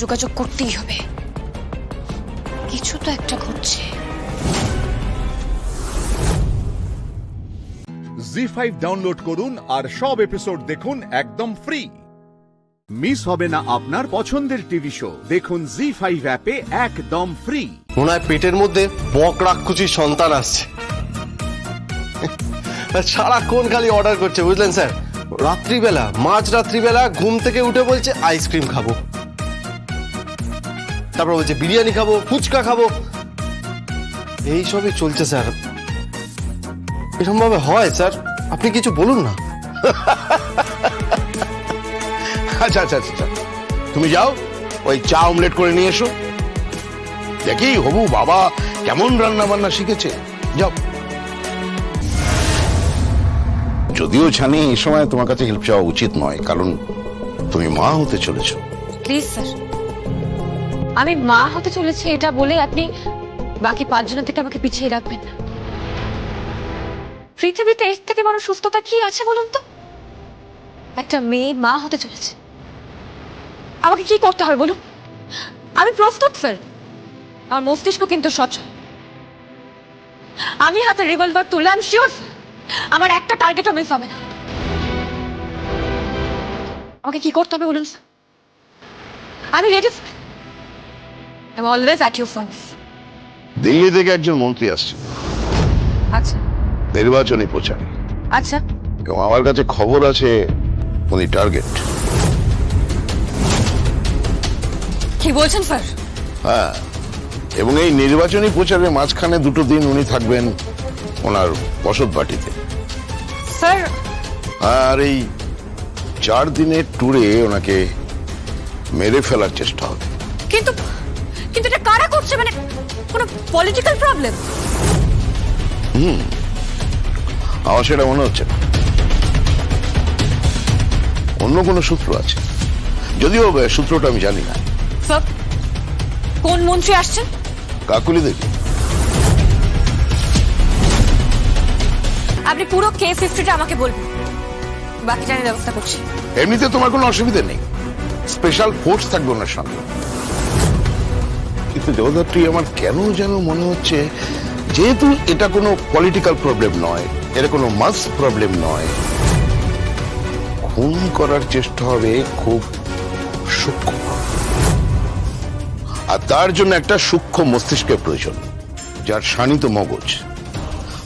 যোগাযোগ করতেই হবে। কিছু তো একটা ঘটছে। জি5 ডাউনলোড করুন আর সব এপিসোড দেখুন একদম ফ্রি। মিস হবে না আপনার পছন্দের টিভি শো। দেখুন জি5 অ্যাপে একদম ফ্রি। মনে হয় পেটের মধ্যে বক রাক্ষসীর সন্তান আসছে। সারাক্ষণ খালি অর্ডার করছে, বুঝলেন স্যার। রাত্রিবেলা, মাঝ রাত্রিবেলা ঘুম থেকে উঠে বলছে আইসক্রিম খাবো, তারপর বলছে বিরিয়ানি খাবো, ফুচকা খাবো। এইসবই চলছে স্যার। এরকম ভাবে হয় স্যার? আপনি কিছু বলুন না। আচ্ছা আচ্ছা আচ্ছা, তুমি যাও ওই চা অমলেট করে নিয়ে এসো, দেখি হবু বাবা কেমন রান্না বান্না শিখেছে। যাও। যদিও জানি এই সময় তোমার কাছে হেল্প চাওয়া উচিত নয়, কারণ তুমি মা হতে চলেছো। প্লিজ স্যার, আমি মা হতে চলেছি এটা বলে আপনি বাকি 5 জনের থেকে আমাকে পিছিয়ে রাখবেন না। পৃথিবীতে এর থেকে বড় সুস্থতা কি আছে বলুন তো? একটা মেয়ে মা হতে চলেছে, আমাকে কি করতে হবে বলুন? আমি প্রস্তুত স্যার। আমার মস্তিষ্ক কিন্তু সচল। আমি হাতে রিভলভার তুলে আমি শিওর আমার একটা টার্গেটও মিস হবে না। আমাকে কি করতে হবে বলুন? আমি ready. I'm always at your service. Delhi থেকে একজন মন্ত্রী আসছে, আচ্ছা নির্বাচনী প্রচারে। আচ্ছা, এবং আমার কাছে খবর আছে উনি টার্গেট। কি বলছেন স্যার? হ্যাঁ, এবং এই নির্বাচনী প্রচারের মাঝখানে 2 দিন উনি থাকবেন ওনার বসত বাটিতে। স্যার, আর এই 4 দিনের ট্যুরে ওনাকে মেরে ফেলার চেষ্টা হবে। কিন্তু কিন্তু এটা কারা করছে? মানে কোনো পলিটিক্যাল প্রবলেম? আমার সেটা মনে হচ্ছে না। অন্য কোনো সূত্র আছে, যদিও সূত্রটা আমি জানি না। স্যার, কোন মন্ত্রী আসছেন? কাকুলি দেবী। আপনি পুরো কেস হিস্ট্রিটা আমাকে বলবেন, বাকি জানার ব্যবস্থা করছি। এমনিতে তোমার কোনো অসুবিধা নেই, স্পেশাল ফোর্স থাকবে ওনার সঙ্গে। কিন্তু জগদ্ধাত্রী, আমার কেন যেন মনে হচ্ছে যেহেতু এটা কোনো পলিটিক্যাল প্রবলেম নয়, এটা কোনো মাস প্রবলেম নয়, খুন করার চেষ্টা হবে খুব সূক্ষ্ম, আর তার জন্য একটা সূক্ষ্ম মস্তিষ্কের প্রয়োজন, যার শানিত মগজ,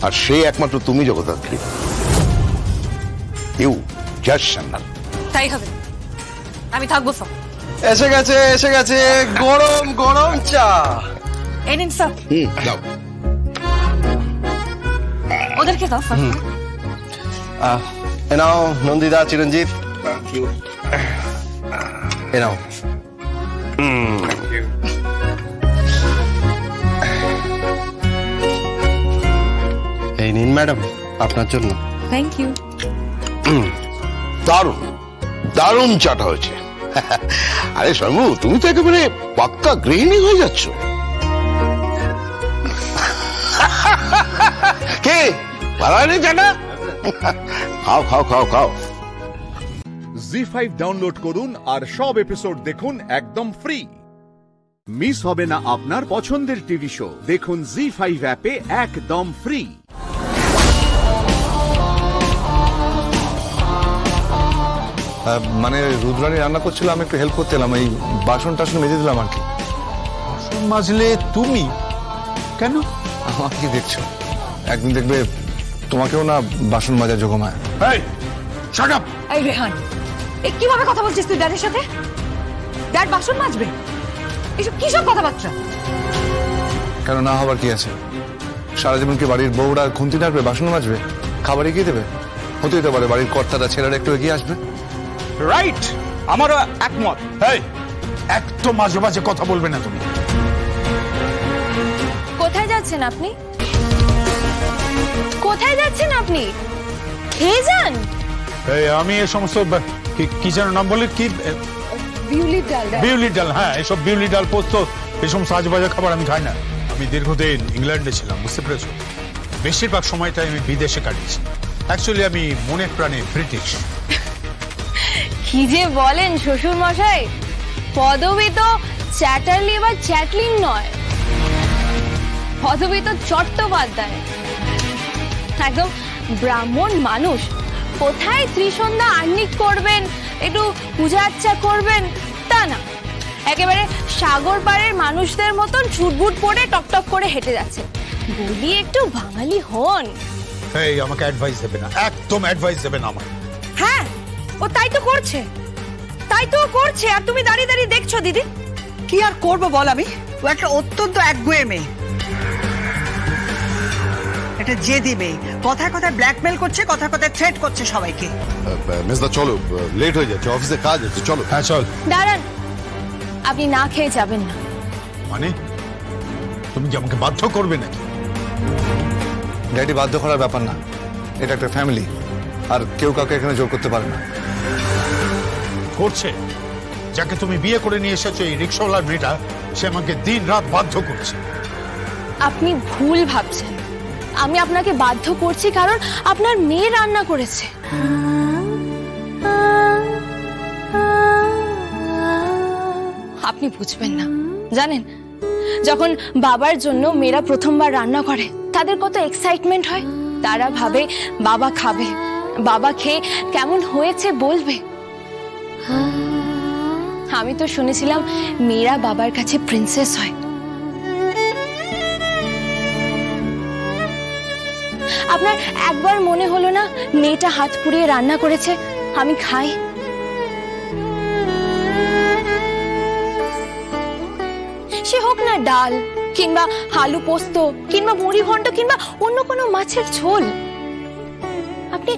আর সে একমাত্র তুমি জগদ্ধাত্রী। You just Sanyal. তাই হবে, আমি থাকবো স্যার। এসে গেছে, এসে গেছে গরম গরম চা। এই নিন স্যার। দাও। ওদেরকে দাও স্যার। এ নাও নন্দিতা, চিরঞ্জিত, এ নাও। এই নিন ম্যাডাম, আপনার জন্য। Thank you. দারুণ দারুণ চাটা হয়েছে। আরে শম্ভু, তুমি তো একেবারে পাক্কা গৃহিণী হয়ে যাচ্ছ। কে ভালো চাটা? খাও খাও খাও খাও। জি5 ডাউনলোড করুন আর সব এপিসোড দেখুন একদম ফ্রি। মিস হবে না আপনার পছন্দের টিভি শো। দেখুন জি5 অ্যাপে একদম ফ্রি। মানে রুদ্রাণী রান্না করছিল, আমি একটু হেল্প করতে এলাম, এই বাসন টাসন মেজে দিলাম আর কি। বাসন মাজলে তুমি কেন? আমার কি দেখছো? একদিন দেখবে তোমাকেও না বাসন মাজা যোগমায়। এই রেহান, এ কিভাবে কথা বলছিস তুই ড্যাডের সাথে? ড্যাড বাসন মাজবে? এসব কি সব কথাবার্তা? কেন না হবার কি আছে? সারা জীবন কি বাড়ির বউরা খুন্তি নাড়বে, বাসন মাজবে, খাবার এগিয়ে দেবে? হতেই তো পারে বাড়ির কর্তারা ছেলেরা একটু এগিয়ে আসবে। রাইট, আমারও একমত। এই একদম মাঝে মাঝে কথা বলবে না তুমি। কোথায় যাচ্ছেন আপনি? কোথায় যাচ্ছেন আপনি? খেয়ে যান। এই আমি এই সমস্ত কি যেন নাম বলে কি বিউলির ডাল। বিউলি ডাল, হ্যাঁ এসব বিউলি ডাল পোস্ত এই সমস্ত আজবাজে খাবার আমি খাই না। আমি দীর্ঘদিন ইংল্যান্ডে ছিলাম, বুঝতে পেরেছো? বেশিরভাগ সময়টাই আমি বিদেশে কাটিয়েছি। অ্যাকচুয়ালি আমি মনে প্রাণে ব্রিটিশ। কি যে বলেন শ্বশুর মশাই, পদবী তো চ্যাটার্লি বা চ্যাটলিন নয়, পদবী তো চট্টোপাধ্যায়। একদম ব্রাহ্মণ মানুষ, কোথায় ত্রিসন্ধ্যা আহ্নিক করবেন, একটু পূজা আর্চা করবেন তা না, একেবারে সাগর পাড়ের মানুষদের মতন ছুটবুট পরে টকটক করে হেঁটে যাচ্ছে। বলি একটু বাঙালি হন। এই আমাকে অ্যাডভাইস দেবে না, একদম অ্যাডভাইস দেবে না আমাকে। হ্যাঁ, ও তাই তো করছে, আর তুমি দাঁড়িয়ে দাঁড়িয়ে দেখছো দিদি। কি আর করবো বল, আমি ও একটা অত্যন্ত একগুঁয়ে মেয়ে, একটা জেদি মেয়ে, কথায় কথায় ব্ল্যাকমেল করছে, কথায় কথায় থ্রেট করছে সবাইকে। মেজদা চলো, লেট হয়ে যাচ্ছে, অফিসে কাজ আছে, চলো। হ্যাঁ চল। দাঁড়ান, আপনি না খেয়ে যাবেন না। মানে তুমি কি আমাকে বাধ্য করবে নাকি? ড্যাডি, বাধ্য করার ব্যাপার না, এটা একটা ফ্যামিলি, আর কেউ কাউকে এখানে জোর করতে পারে না। করছে, যাকে তুমি বিয়ে করে নিয়ে এসেছো এই রিক্সাওয়ালার মেয়েটা, সে আমাকে দিন রাত বাধ্য করছে। আপনি ভুল ভাবছেন, আমি আপনাকে বাধ্য করছি কারণ আপনার মেয়ে রান্না করেছে। আপনি বুঝবেন না, জানেন যখন বাবার জন্য মেয়েরা প্রথমবার রান্না করে তাদের কত এক্সাইটমেন্ট হয়। তারা ভাবে বাবা খাবে, বাবা খেয়ে কেমন হয়েছে বলবে। আমি তো শুনেছিলাম মেয়েরা বাবার কাছে প্রিন্সেস হয়। আপনার একবার মনে হলো না মেয়েটা হাত পুড়িয়ে রান্না করেছে, আমি খাই? সে হোক না ডাল কিংবা আলু পোস্ত কিংবা মুড়ি ঘন্ট কিংবা অন্য কোনো মাছের ঝোল, আপনি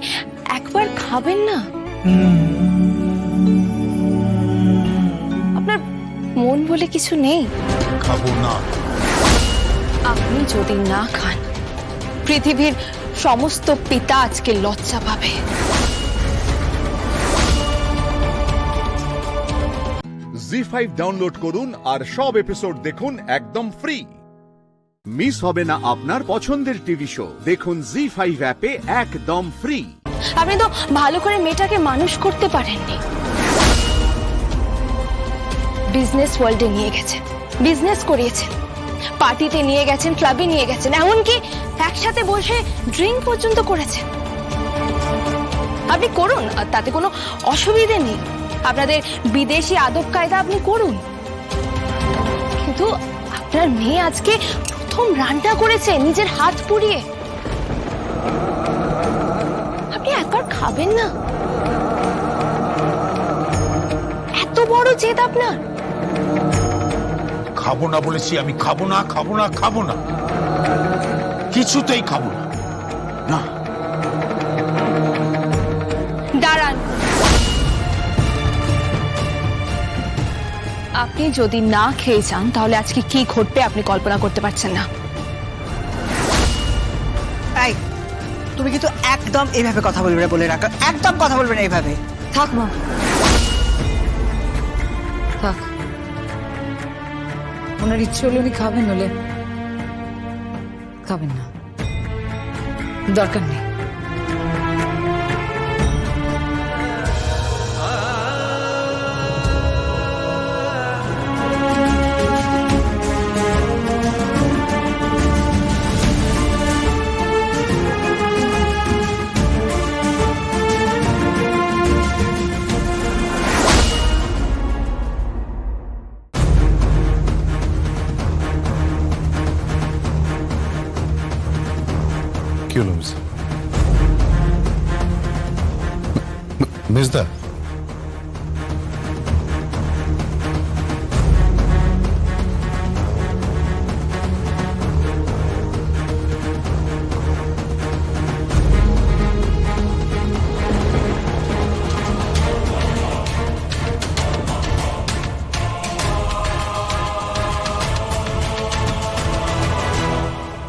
একবার খাবেন না? আপনার মন বলে কিছু নেই? খাবো না। আপনি যদি না খান, পৃথিবীর সমস্ত পিতা আজকে লজ্জা পাবে। জি5 ডাউনলোড করুন আর সব এপিসোড দেখুন একদম ফ্রি। মিস হবে না আপনার পছন্দের টিভি শো, দেখুন জি5 অ্যাপে একদম ফ্রি। আপনি তো ভালো করে মেয়েটাকে মানুষ করতে পারেননি। বিজনেস ওয়ার্ল্ডে নিয়ে গেছেন, বিজনেস করিয়েছেন, পার্টিতে নিয়ে গেছেন, ক্লাবে নিয়ে গেছেন, এমনকি একসাথে বসে ড্রিঙ্ক পর্যন্ত করেছেন। আপনি করুন, তাতে কোনো অসুবিধে নেই। আপনাদের বিদেশি আদব কায়দা আপনি করুন, কিন্তু আপনার মেয়ে আজকে প্রথম রান্না করেছে নিজের হাত পুড়িয়ে। আপনি একবার খাবেন না? এত বড় জেদ আপনার? খাবো না বলেছি আমি, খাবো না, খাবো না, খাবো না, কিছুতেই খাবো না। না। দাঁড়ান, আপনি যদি না খেয়ে যান তাহলে আজকে কি ঘটবে আপনি কল্পনা করতে পারছেন না। এই, তুমি কিন্তু একদম এইভাবে কথা বলবে না, বলে রাখো, একদম কথা বলবে না এইভাবে। থাক মা, থাক। ওনার ইচ্ছে হলে উনি খাবেন, হলে খাবেন না, দরকার নেই। কি হলো মেজদা?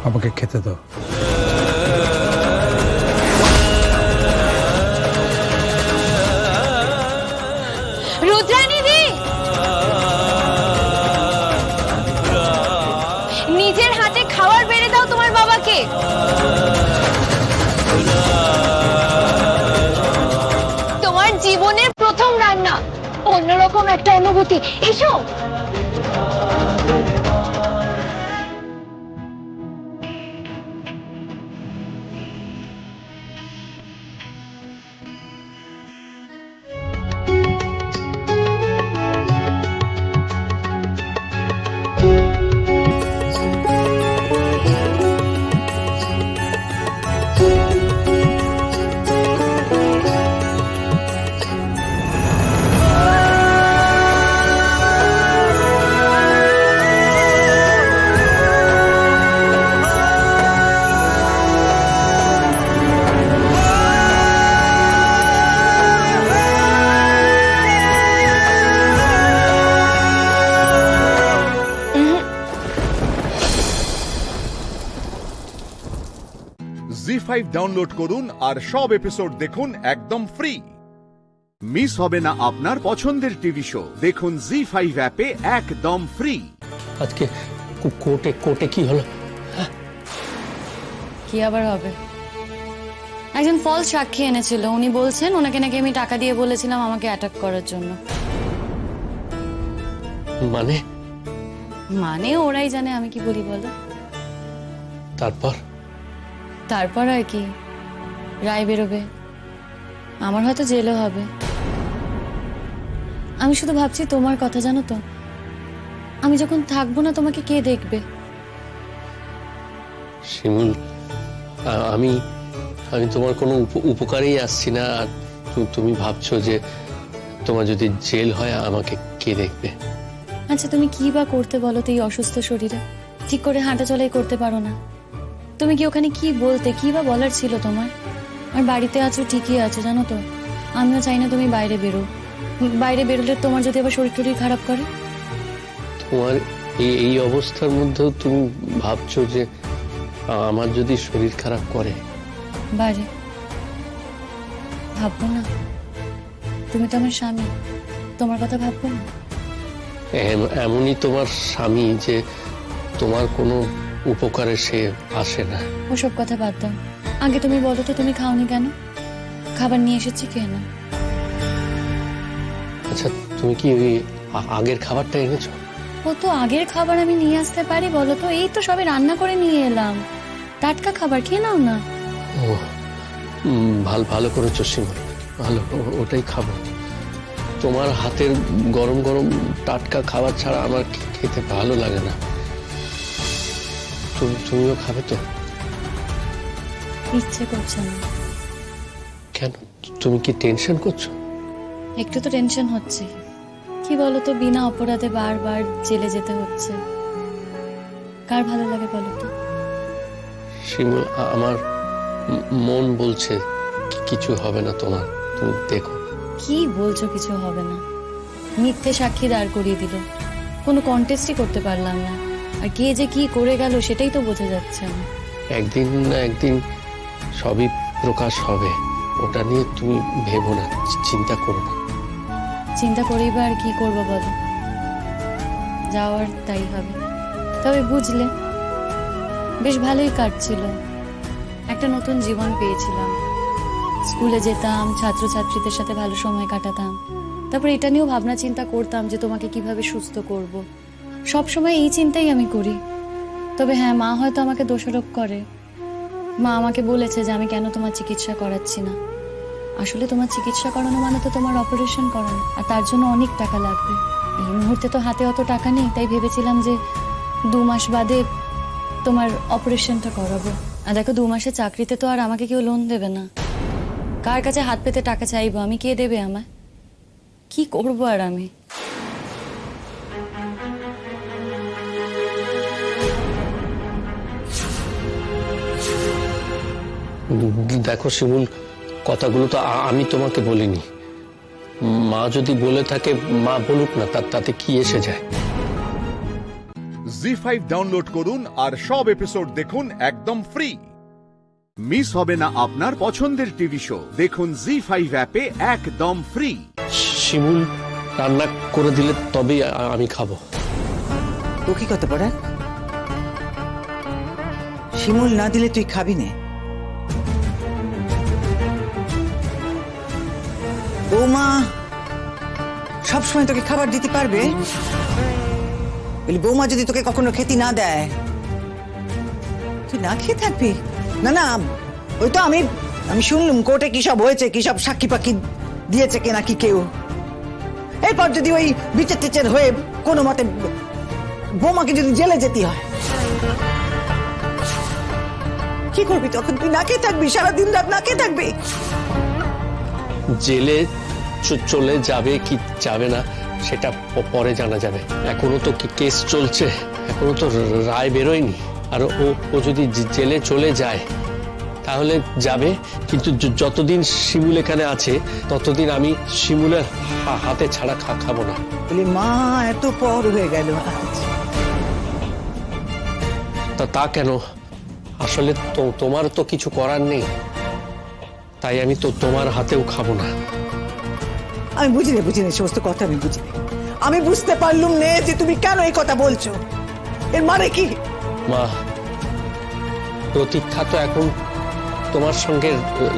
আমাকে খেতে দাও। অন্যরকম একটা অনুভূতি। এসো। জি5 ডাউনলোড করুন আর সব এপিসোড দেখুন একদম ফ্রি। মিস হবে না আপনার পছন্দের টিভি শো, দেখুন জি5 অ্যাপে একদম ফ্রি। আজকে কোর্টে কোর্টে কি হলো? কি আবার হবে? একজন ফলস সাক্ষী এনেছিল, উনি বলছেন ওনাকে নাকি আমি টাকা দিয়ে বলেছিলাম আমাকে অ্যাটাক করার জন্য। মানে মানে ওরাই জানে আমি কি বলি বলো। তারপর তারপর আর কি, রায় বেরোবে, আমার হয়তো জেলও হবে। আমি শুধু ভাবছি তোমার কথা, জানো তো, আমি যখন থাকবো না তোমাকে কে দেখবে? শিমুল, আমি আমি তোমার কোনো উপকারেই আসছি না, আর তুমি ভাবছো যে তোমার যদি জেল হয় আমাকে কে দেখবে? আচ্ছা তুমি কি বা করতে বলো তো এই অসুস্থ শরীরে? ঠিক করে হাঁটা চলাই করতে পারো না। তুমি কি ওখানে কি বলতে, কি বা বলার ছিল তোমার? আর বাড়িতে আছো ঠিকই আছো, জানো তো, আমিও চাই না তুমি বাইরে বেরো। বাইরে বেরোলে তোমার যদি আবার শরীর টরীর খারাপ করে। তোমার এই অবস্থার মধ্যেও তুমি ভাবছো যে আমার যদি শরীর খারাপ করে? বাইরে ভাববো না? তুমি তো আমার স্বামী, তোমার কথা ভাববো না? এমনই তোমার স্বামী যে তোমার কোনো উপকারে সে আসে না। ওসব কথা বাদ দাও, আগে তুমি বলো তো তুমি খাওনি কেন? খাবার নিয়ে এসেছি কেন? আচ্ছা তুমি কি ওই আগের খাবারটা এনেছো? ও তো আগের খাবার আমি নিয়ে আসতে পারি বলো তো? এই তো সবে রান্না করে নিয়ে এলাম, টাটকা খাবার, খেয়ে নাও না। ও ভালো করেছো শিমুল, ভালো, ওটাই খাবো। তোমার হাতের গরম গরম টাটকা খাবার ছাড়া আমার খেতে ভালো লাগে না। তুমিও খাবে তো? ইচ্ছে করছে না। কেন, তুমি কি টেনশন করছো? একটু তো টেনশন হচ্ছে। কি বলো তো, বিনা অপরাধে বারবার জেলে যেতে হচ্ছে, কার ভালো লাগে বলো তো? শিমুল, আমার মন বলছে কিছু হবে না তোমার, তুমি দেখো। কি বলছো কিছু হবে না? মিথ্যে সাক্ষী দাঁড় করিয়ে দিল, কোনো কন্টেস্টই করতে পারলাম না। আর কে যে কি করে গেল সেটাই তো বোঝা যাচ্ছে না। একদিন না একদিন সবই প্রকাশ হবে, ওটা নিয়ে তুমি ভেবো না, চিন্তা করো না। চিন্তা করেই বা আর কি করবো বলো, যাওয়ার তাই হবে। তবে বুঝলে, বেশ ভালোই কাটছিল, একটা নতুন জীবন পেয়েছিলাম। স্কুলে যেতাম, ছাত্রছাত্রীদের সাথে ভালো সময় কাটাতাম। তারপর এটা নিয়েও ভাবনা চিন্তা করতাম যে তোমাকে কিভাবে সুস্থ করব। সব সময় এই চিন্তাই আমি করি। তবে হ্যাঁ, মা হয়তো আমাকে দোষারোপ করে। মা আমাকে বলেছে যে আমি কেন তোমার চিকিৎসা করাচ্ছি না। আসলে তোমার চিকিৎসা করানো মানে তো তোমার অপারেশন করানো, আর তার জন্য অনেক টাকা লাগবে। এই মুহূর্তে তো হাতে অত টাকা নেই, তাই ভেবেছিলাম যে 2 মাস বাদে তোমার অপারেশনটা করাবো। আর দেখো, 2 মাসের চাকরিতে তো আর আমাকে কেউ লোন দেবে না। কার কাছে হাত পেতে টাকা চাইবো আমি? কে দেবে আমায়? কি করবো আর আমি? দেখো শিমুল, কথাগুলো তো আমি তোমাকে বলিনি। মা যদি বলে থাকে, মা বলুক না, তাতে কি এসে যায়? জি5 ডাউনলোড করুন আর সব এপিসোড দেখুন একদম ফ্রি। মিস হবে না আপনার পছন্দের টিভি শো, দেখুন জি5 অ্যাপে একদম ফ্রি। শিমুল রান্না করে দিলে তবেই আমি খাবো। ও কি করতে পারে? শিমুল না দিলে তুই খাবি না? ও মা, সবসময় তোকে খাবার দিতে পারবে? বলি বৌমা যদি তোকে কখনো খেতে না দেয় তুই না খেয়ে থাকবি? না না, ওই তো আমি শুনলাম কোর্টে কি সব হয়েছে, কি সব সাক্ষী পাক্ষী দিয়েছে কে নাকি কেউ। এরপর যদি ওই বিচার টিচার হয়ে কোনো মতে বৌমাকে যদি জেলে যেতে হয়, কি করবি তখন? তুই না খেয়ে থাকবি, সারাদিন রাত না খেয়ে থাকবি? জেলে চলে যাবে কি যাবে না সেটা পরে জানা যাবে। এখনো তো কেস চলছে, এখনো তো রায় বেরোয়নি। আর ও যদি জেলে চলে যায় তাহলে যাবে, কিন্তু যতদিন শিমুল এখানে আছে ততদিন আমি শিমুলের হাতে ছাড়া খাবো না। বলি মা এত পর হয়ে গেল আজ। তা কেন? আসলে তো তোমার তো কিছু করার নেই, তাই আমি তো তোমার হাতেও খাবো না। আমি বুঝিনি সমস্ত কথা আমি বুঝিনি। আমি বুঝতে পারলুম নে যে তুমি কেন এই কথা বলছো। এর মানে কি? মা, প্রতীক্ষা তো এখন তোমার সঙ্গে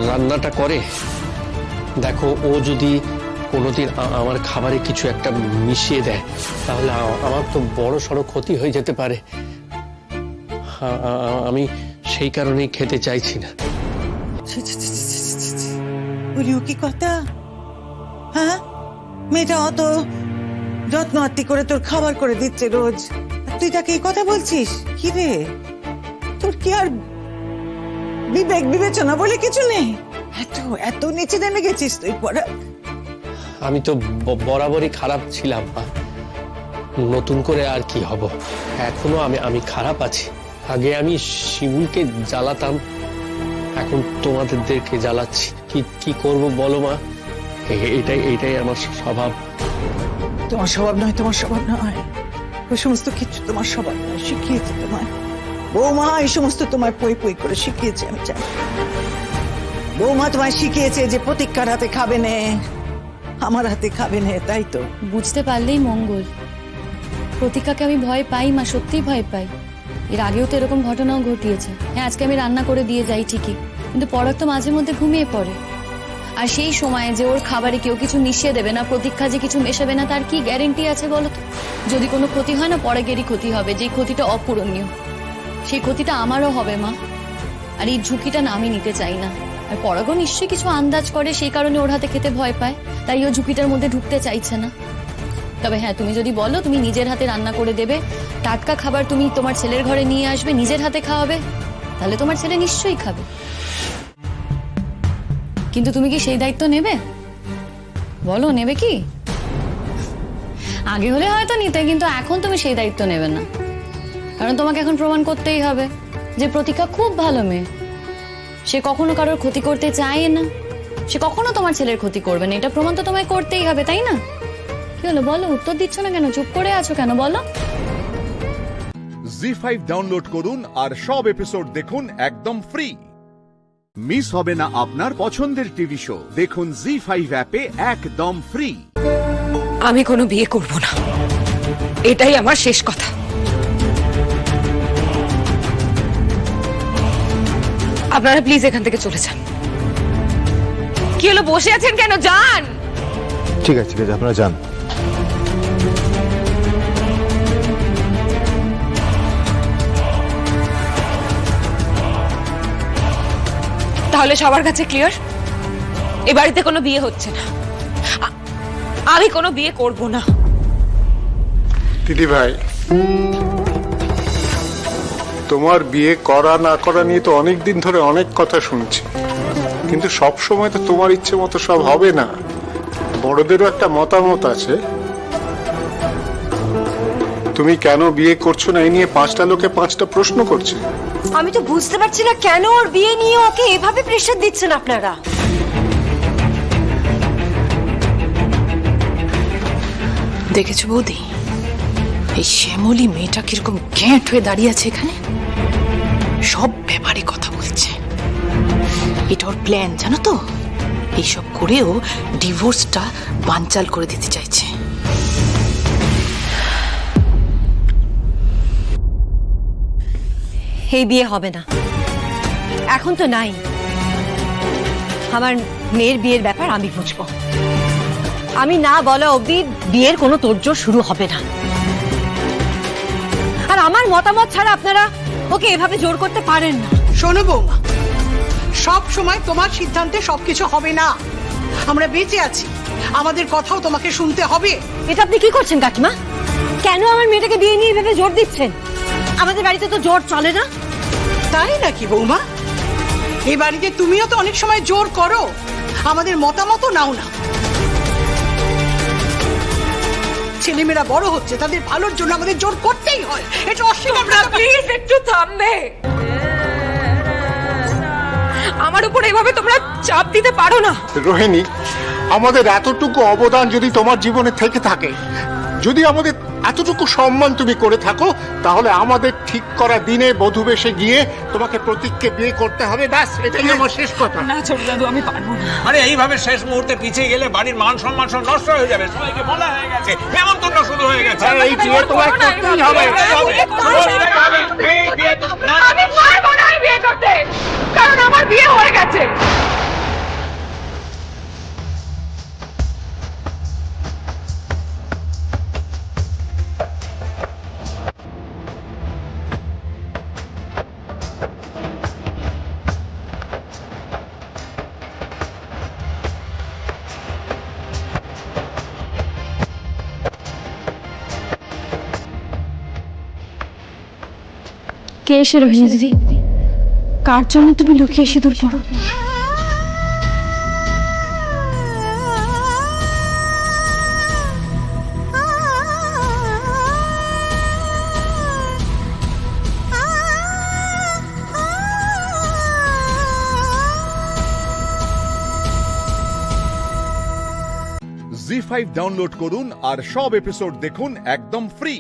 রান্নাটা করে। দেখো, ও যদি কোনোদিন আমার খাবারে কিছু একটা মিশিয়ে দেয় তাহলে আমার তো বড় সড়ো ক্ষতি হয়ে যেতে পারে। আমি সেই কারণেই খেতে চাইছি না। বলিও কি কথা? হ্যাঁ, মেয়েটা অত যত্ন আত্তি করে তোর খাবার করে দিচ্ছে রোজ, তুই তাকে এই কথা বলছিস? কি রে, তোর কি আর বিবেক বিবেচনা বলে কিছু নেই? এত নিচে নেমে গেছিস তুই পড়া। আমি তো বরাবরই খারাপ ছিলাম, নতুন করে আর কি হব? এখনো আমি খারাপ আছি। আগে আমি শিমুলকে জ্বালাতাম, এখন তোমাদেরকে জ্বালাচ্ছি। কি করব বলো মা? এইটাই আমার স্বভাব। তোমার স্বভাব নয়, তোমার স্বভাব নয়, ওই সমস্ত কিছু তোমার স্বভাব নয়। শিখিয়েছে তোমার বৌমা, এই সমস্ত তোমার পই পই করে শিখিয়েছে। আমি জানি বৌমা তোমায় শিখিয়েছে যে প্রতীক্ষার হাতে খাবে নে, আমার হাতে খাবে নে, তাই তো? বুঝতে পারলেই মঙ্গল। প্রতীক্ষাকে আমি ভয় পাই মা, সত্যিই ভয় পাই। এর আগেও তো এরকম ঘটনাও ঘটিয়েছে। হ্যাঁ, আজকে আমি রান্না করে দিয়ে যাই ঠিকই, কিন্তু পরাগ তো মাঝে মধ্যে ঘুমিয়ে পড়ে। আর সেই সময়ে যে ওর খাবারে কেউ কিছু মিশিয়ে দেবে না, প্রতীক্ষা যে কিছু মেশাবে না, তার কি গ্যারেন্টি আছে বলো তো? যদি কোনো ক্ষতি হয় না, পরাগেরই ক্ষতি হবে, যে ক্ষতিটা অপূরণীয়। সেই ক্ষতিটা আমারও হবে মা, আর এই ঝুঁকিটা না আমি নিতে চাই না। আর পরাগও নিশ্চয়ই কিছু আন্দাজ করে, সেই কারণে ওর হাতে খেতে ভয় পায়, তাই ও ঝুঁকিটার মধ্যে ঢুকতে চাইছে না। তবে হ্যাঁ, তুমি যদি বলো তুমি নিজের হাতে রান্না করে দেবে, টাটকা খাবার তুমি তোমার ছেলের ঘরে নিয়ে আসবে, নিজের হাতে খাওয়াবে, তাহলে তোমার ছেলে নিশ্চয়ই খাবে। কিন্তু তুমি কি সেই দায়িত্ব নেবে? বলো, নেবে কি? আগে হলে হয়তো নিতে, কিন্তু এখন তুমি সেই দায়িত্ব নেবে না, কারণ তোমাকে এখন প্রমাণ করতেই হবে যে প্রতীক্ষা খুব ভালো মেয়ে। সে কখনো কারোর ক্ষতি করতে চায় না, সে কখনো তোমার ছেলের ক্ষতি করবে না, এটা প্রমাণ তো তোমায় করতেই হবে, তাই না? কি হলো বলো, উত্তর দিচ্ছ না কেন? চুপ করে আছো কেন বলো? জি5 ডাউনলোড করুন আর সব এপিসোড দেখুন একদম ফ্রি। মিস হবে না আপনার পছন্দের টিভি শো, দেখুন জি5 অ্যাপে একদম ফ্রি। আমি কোনো বিয়ে করব না, এটাই আমার শেষ কথা। আপনারা প্লিজ এখান থেকে চলে যান। কি হলো, বসে আছেন কেন? যান। ঠিক আছে আপনারা যান। তাহলে সবার কাছে ক্লিয়ার, এ বাড়িতে কোনো বিয়ে হচ্ছে না, আমি কোনো বিয়ে করব না। দিদি ভাই, তোমার বিয়ে করা না করা নিয়ে তো অনেক দিন ধরে অনেক কথা শুনছি, কিন্তু সব সময় তো তোমার ইচ্ছে মতো সব হবে না। বড়দেরও একটা মতামত আছে। তুমি কেন বিয়ে করছো না এই নিয়ে 5টা লোকে 5টা প্রশ্ন করছে। আমি তো বুঝতে পারছি না কেন ওর বিয়ে নিয়ে ওকে এভাবে প্রেশার দিচ্ছেন আপনারা। দেখেছো বৌদি, এই শ্যামলী মেয়েটা কিরকম ঘ্যাঁট হয়ে দাঁড়িয়ে আছে এখানে, সব ব্যাপারে কথা বলছে। এটা ওর প্ল্যান, জানো তো? এইসব করেও ডিভোর্সটা বানচাল করে দিতে চাইছে। এই বিয়ে হবে না, এখন তো নাই। আমার মেয়ের বিয়ের ব্যাপার আমি বুঝবো। আমি না বলা অবধি বিয়ের কোনো তোড়জোড় শুরু হবে না। আর আমার মতামত ছাড়া আপনারা ওকে এভাবে জোর করতে পারেন না। শোনো বৌমা, সব সময় তোমার সিদ্ধান্তে সবকিছু হবে না। আমরা বেঁচে আছি, আমাদের কথাও তোমাকে শুনতে হবে। এটা আপনি কি করছেন কাকিমা? কেন আমার মেয়েটাকে বিয়ে নিয়ে এভাবে জোর দিচ্ছেন? আমাদের বাড়িতে তো জোর চলে না। তাই নাকি বৌমা? এই বাড়িতে তুমিও তো অনেক সময় জোর করো, আমাদের মতামতও নাও না। ছেলেমেয়েরা বড় হচ্ছে, তাদের ভালোর জন্য আমাদের জোর করতেই হয়। এটা অস্বীকার করা। প্লিজ একটু থামবে। আমার উপর এভাবে তোমরা চাপ দিতে পারো না। রোহিণী, আমাদের এতটুকু অবদান যদি তোমার জীবনে থেকে থাকে, যদি আমাদের এতটুকু সম্মান তুমি করে থাকো, তাহলে আমাদের ঠিক করা দিনে বধূ বেশে গিয়ে তোমাকে প্রতীককে বিয়ে করতে হবে। ব্যাস, এটাই আমার শেষ কথা। না ছোট দাদু, আমি পারবো না। আরে এইভাবে শেষ মুহূর্তে পিছিয়ে গেলে বাড়ির মান সম্মান সব নষ্ট হয়ে যাবে। সবাইকে বলা হয়ে গেছে, নেমন্তন্ন শুরু হয়ে গেছে। এই বিয়ে তোমার করতেই হবে। আমি পারবো না এই বিয়ে করতে, কারণ আমার বিয়ে হয়ে গেছে। কে এসে রোহিণী দিদি? কার জন্য তুমি লুকিয়ে সিঁদুর পড়ো? জি5 ডাউনলোড করুন আর সব এপিসোড দেখুন একদম ফ্রি।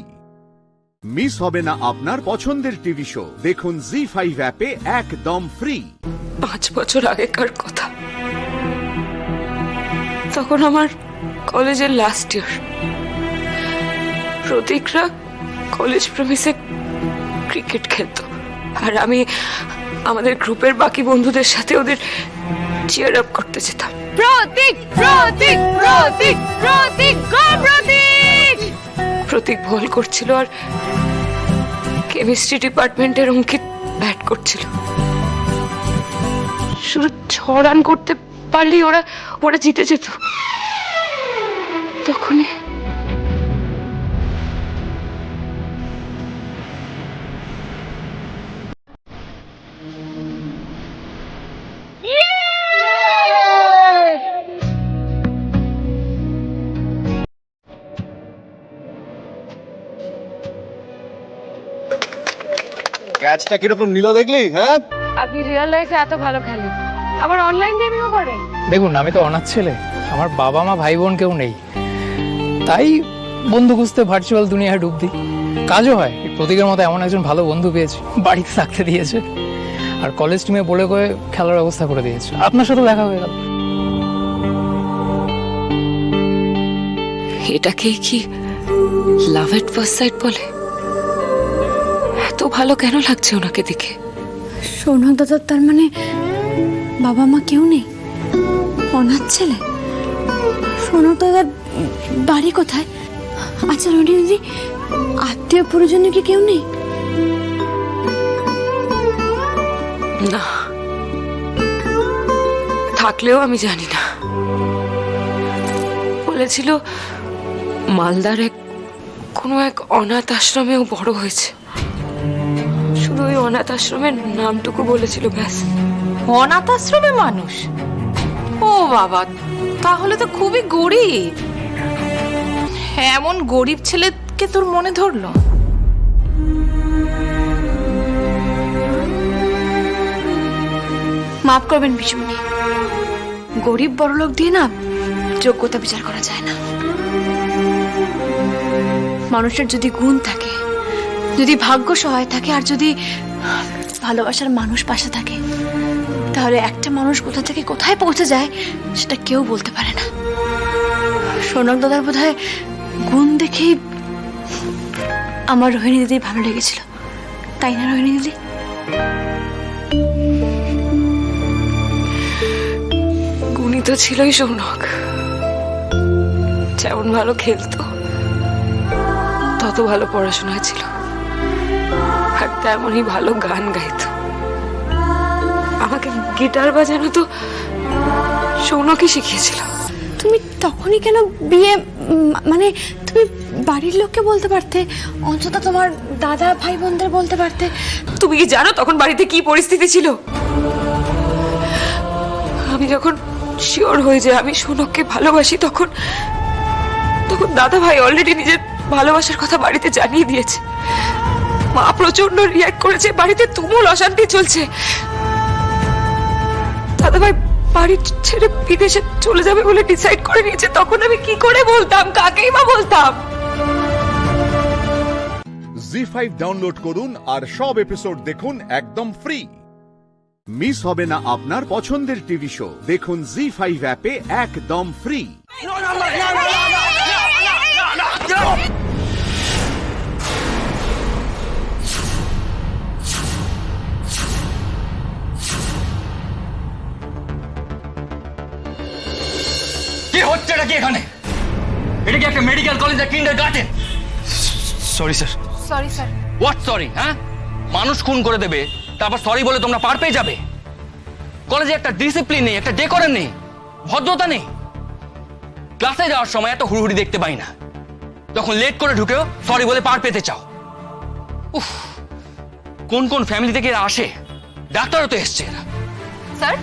মিস হবে না আপনার পছন্দের টিভি শো, দেখুন জি5 অ্যাপে একদম ফ্রি। 5 বছর আগেকার কথা, তখন আমার কলেজের লাস্ট ইয়ার। প্রতীকরা কলেজ প্রেমিসে ক্রিকেট খেলতো, আর আমি আমাদের গ্রুপের বাকি বন্ধুদের সাথে ওদের চিয়ার আপ করতে যেতাম। প্রতীক, প্রতীক, প্রতীক, প্রতীক, গো প্রতীক! প্রতীক বল করছিল আর কেমিস্ট্রি ডিপার্টমেন্টের অঙ্কিত ব্যাট করছিল। শুধু 6 রান করতে পারলেই ওরা জিতে যেত। তখনই ক্যাচটা কিরকম নিল দেখলি? হ্যাঁ, আপনি রিয়েল লাইফে এত ভালো খেলেন, আবার অনলাইন গেমিংও করেন। দেখুন, আমি তো অনাথ ছেলে, আমার বাবা মা ভাই বোন কেউ নেই, তাই বন্ধু খুঁজতে ভার্চুয়াল দুনিয়ায় ডুব দিই। কাজও হয়। প্রতীকের মতো এমন একজন ভালো বন্ধু পেয়েছি, বাড়িতে থাকতে দিয়েছে, আর কলেজ টিমে বলে করে খেলার ব্যবস্থা করে দিয়েছে। আপনার সাথে দেখা হয়ে গেল। এটাকে কি লাভ এট ফার্স্ট সাইট বলে? এত ভালো কেন লাগছে ওনাকে দেখে? সৌনক দাদার তার মানে বাবা মা কেউ নেই, অনাথ ছেলে। সৌনক দাদার বাড়ি কোথায়? আচ্ছা রোহিণী দিদি, আত্মীয় পরিজনে কি কেউ নেই? না, থাকলেও আমি জানি না। বলেছিল মালদার কোনো এক অনাথ আশ্রমেও বড় হয়েছে। শুধু ওই অনাথ আশ্রমের নামটুকু বলেছিল, ব্যাস। অনাথ আশ্রমে মানুষ? ও বাবা, তাহলে তো খুবই গরিব। এমন গরিব ছেলেকে তোর মনে ধরলো? মাফ করবেন পিসমণি, গরিব বড়লোক দিয়ে না যোগ্যতা বিচার করা যায় না। মানুষের যদি গুণ থাকে, যদি ভাগ্য সহায় থাকে, আর যদি ভালোবাসার মানুষ পাশে থাকে, তাহলে একটা মানুষ কোথা থেকে কোথায় পৌঁছে যায় সেটা কেউ বলতে পারে না। সৌনক দাদার বোধহয় গুণ দেখেই আমার রোহিণী দিদি ভালো লেগেছিল, তাই না রোহিণী দিদি? গুণী তো ছিলই সৌনক, যেমন ভালো খেলতো তত ভালো পড়াশোনা ছিল, আর তেমনই ভালো গান গাইতো। আমাকে গিটার বাজানো তো সৌনকই শিখিয়েছিল। তুমি তখনই কেন বিয়ে, মানে তুমি বাড়ির লোককে বলতে পারতে, অন্তত তোমার দাদা ভাই বোনদের বলতে পারতে। তুমি কি জানো তখন বাড়িতে কি পরিস্থিতি ছিল? আমি যখন শিওর হয়ে যে আমি সৌনককে ভালোবাসি, তখন দাদা ভাই অলরেডি নিজের ভালোবাসার কথা বাড়িতে জানিয়ে দিয়েছে। মা প্রচন্ড রিঅ্যাক্ট করেছে, বাড়িতে তুমুল অশান্তি চলছে। দাদা ভাই বাড়ি ছেড়ে বিদেশে চলে যাবে বলে ডিসাইড করে নিয়েছে। তখন আমি কি করে বলতাম, কাকেই বা বলতাম? জি5 ডাউনলোড করুন আর সব এপিসোড দেখুন একদম ফ্রি। মিস হবে না আপনার পছন্দের টিভি শো। দেখুন জি5 অ্যাপে একদম ফ্রি। কি হচ্ছে এটা কি এখানে? এটা কি একটা মেডিকেল কলেজ না kindergarten? Sorry sir. Sorry sir. What sorry? হ্যাঁ, মানুষ খুন করে দেবে তারপর সরি বলে তোমরা পার পেয়ে যাবে? কলেজে একটা ডিসিপ্লিন নেই, একটা ডেকোরাম নেই, ভদ্রতা নেই। ক্লাসে যাওয়ার সময় এত হুড়হুড়ি দেখতে পাই না, যখন লেট করে ঢুকেও সরি বলে পার পেতে চাও। উফ, কোন কোন ফ্যামিলি থেকে এরা আসে? ডাক্তারও তো এসছে এরা। স্যার,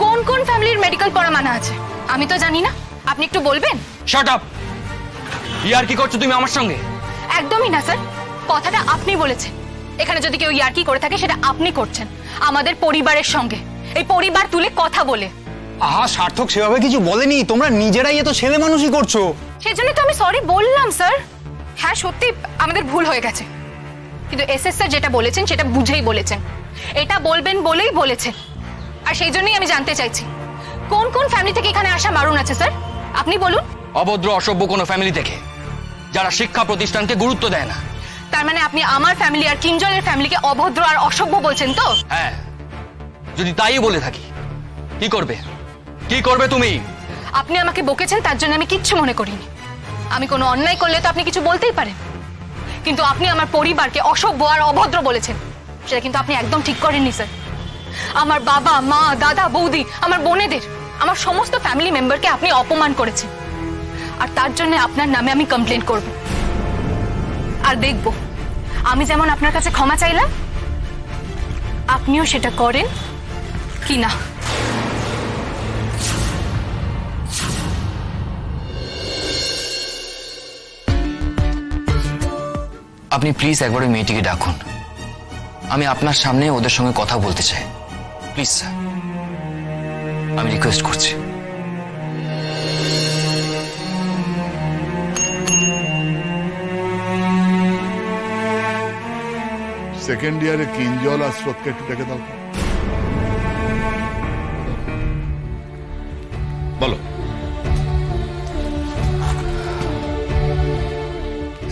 কোন কোন ফ্যামিলির মেডিকেল পড়া মানা আছে আমি তো জানি না, আপনি একটু বলবেন? Shut up! ইয়ার কি করছো তুমি আমার সঙ্গে? একদমই না স্যার, কথাটা আপনি বলেছেন। এখানে যদি কেউ ইয়ার্কি করে থাকে সেটা আপনি করছেন আমাদের পরিবারের সঙ্গে, এই পরিবার তুলে কথা বলে। আহা, সার্থক সেভাবে কিছু বলেনি, তোমরা নিজেরাই এত ছেলে মানুষই করছো। সেজন্য তো আমি সরি বললাম স্যার। হ্যাঁ সত্যি আমাদের ভুল হয়ে গেছে, কিন্তু এসএস স্যার যেটা বলেছেন সেটা বুঝেই বলেছেন, এটা বলবেন বলেই বলেছেন। আর সেই জন্যই আমি জানতে চাইছি কোন কোন ফ্যামিলি থেকে এখানে আসা মারুন আছে স্যার, আপনি বলুন। অভদ্র অসভ্য কোনো ফ্যামিলি থেকে, যারা শিক্ষা প্রতিষ্ঠানকে গুরুত্ব দেয় না। তার মানে আপনি আমার ফ্যামিলি আর কিঞ্জলের ফ্যামিলিকে অভদ্র আর অসভ্য বলছেন তো? হ্যাঁ, যদি তাই বলে থাকি, কি করবে? কি করবে তুমি? আপনি আমাকে বকেছেন তার জন্য আমি কিচ্ছু মনে করিনি। আমি কোনো অন্যায় করলে তো আপনি কিছু বলতেই পারেন, কিন্তু আপনি আমার পরিবারকে অসভ্য আর অভদ্র বলেছেন, সেটা কিন্তু আপনি একদম ঠিক করেননি স্যার। আমার বাবা মা দাদা বৌদি, আমার বোনেদের, আমার সমস্ত ফ্যামিলি মেম্বারকে আপনি অপমান করেছেন, আর তার জন্য আপনার নামে আমি কমপ্লেন করব। আর দেখব আমি যেমন আপনার কাছে ক্ষমা চাইলাম, আপনিও সেটা করেন কি না। আপনি প্লিজ একবার ওই মেয়েটিকে ডাকুন, আমি আপনার সামনে ওদের সঙ্গে কথা বলতে চাই। প্লিজ স্যার, আমি রিকোয়েস্ট করছি। সেকেন্ড ইয়ারে কিঞ্জল আর স্রোতকে একটু ডেকে দাও। বলো।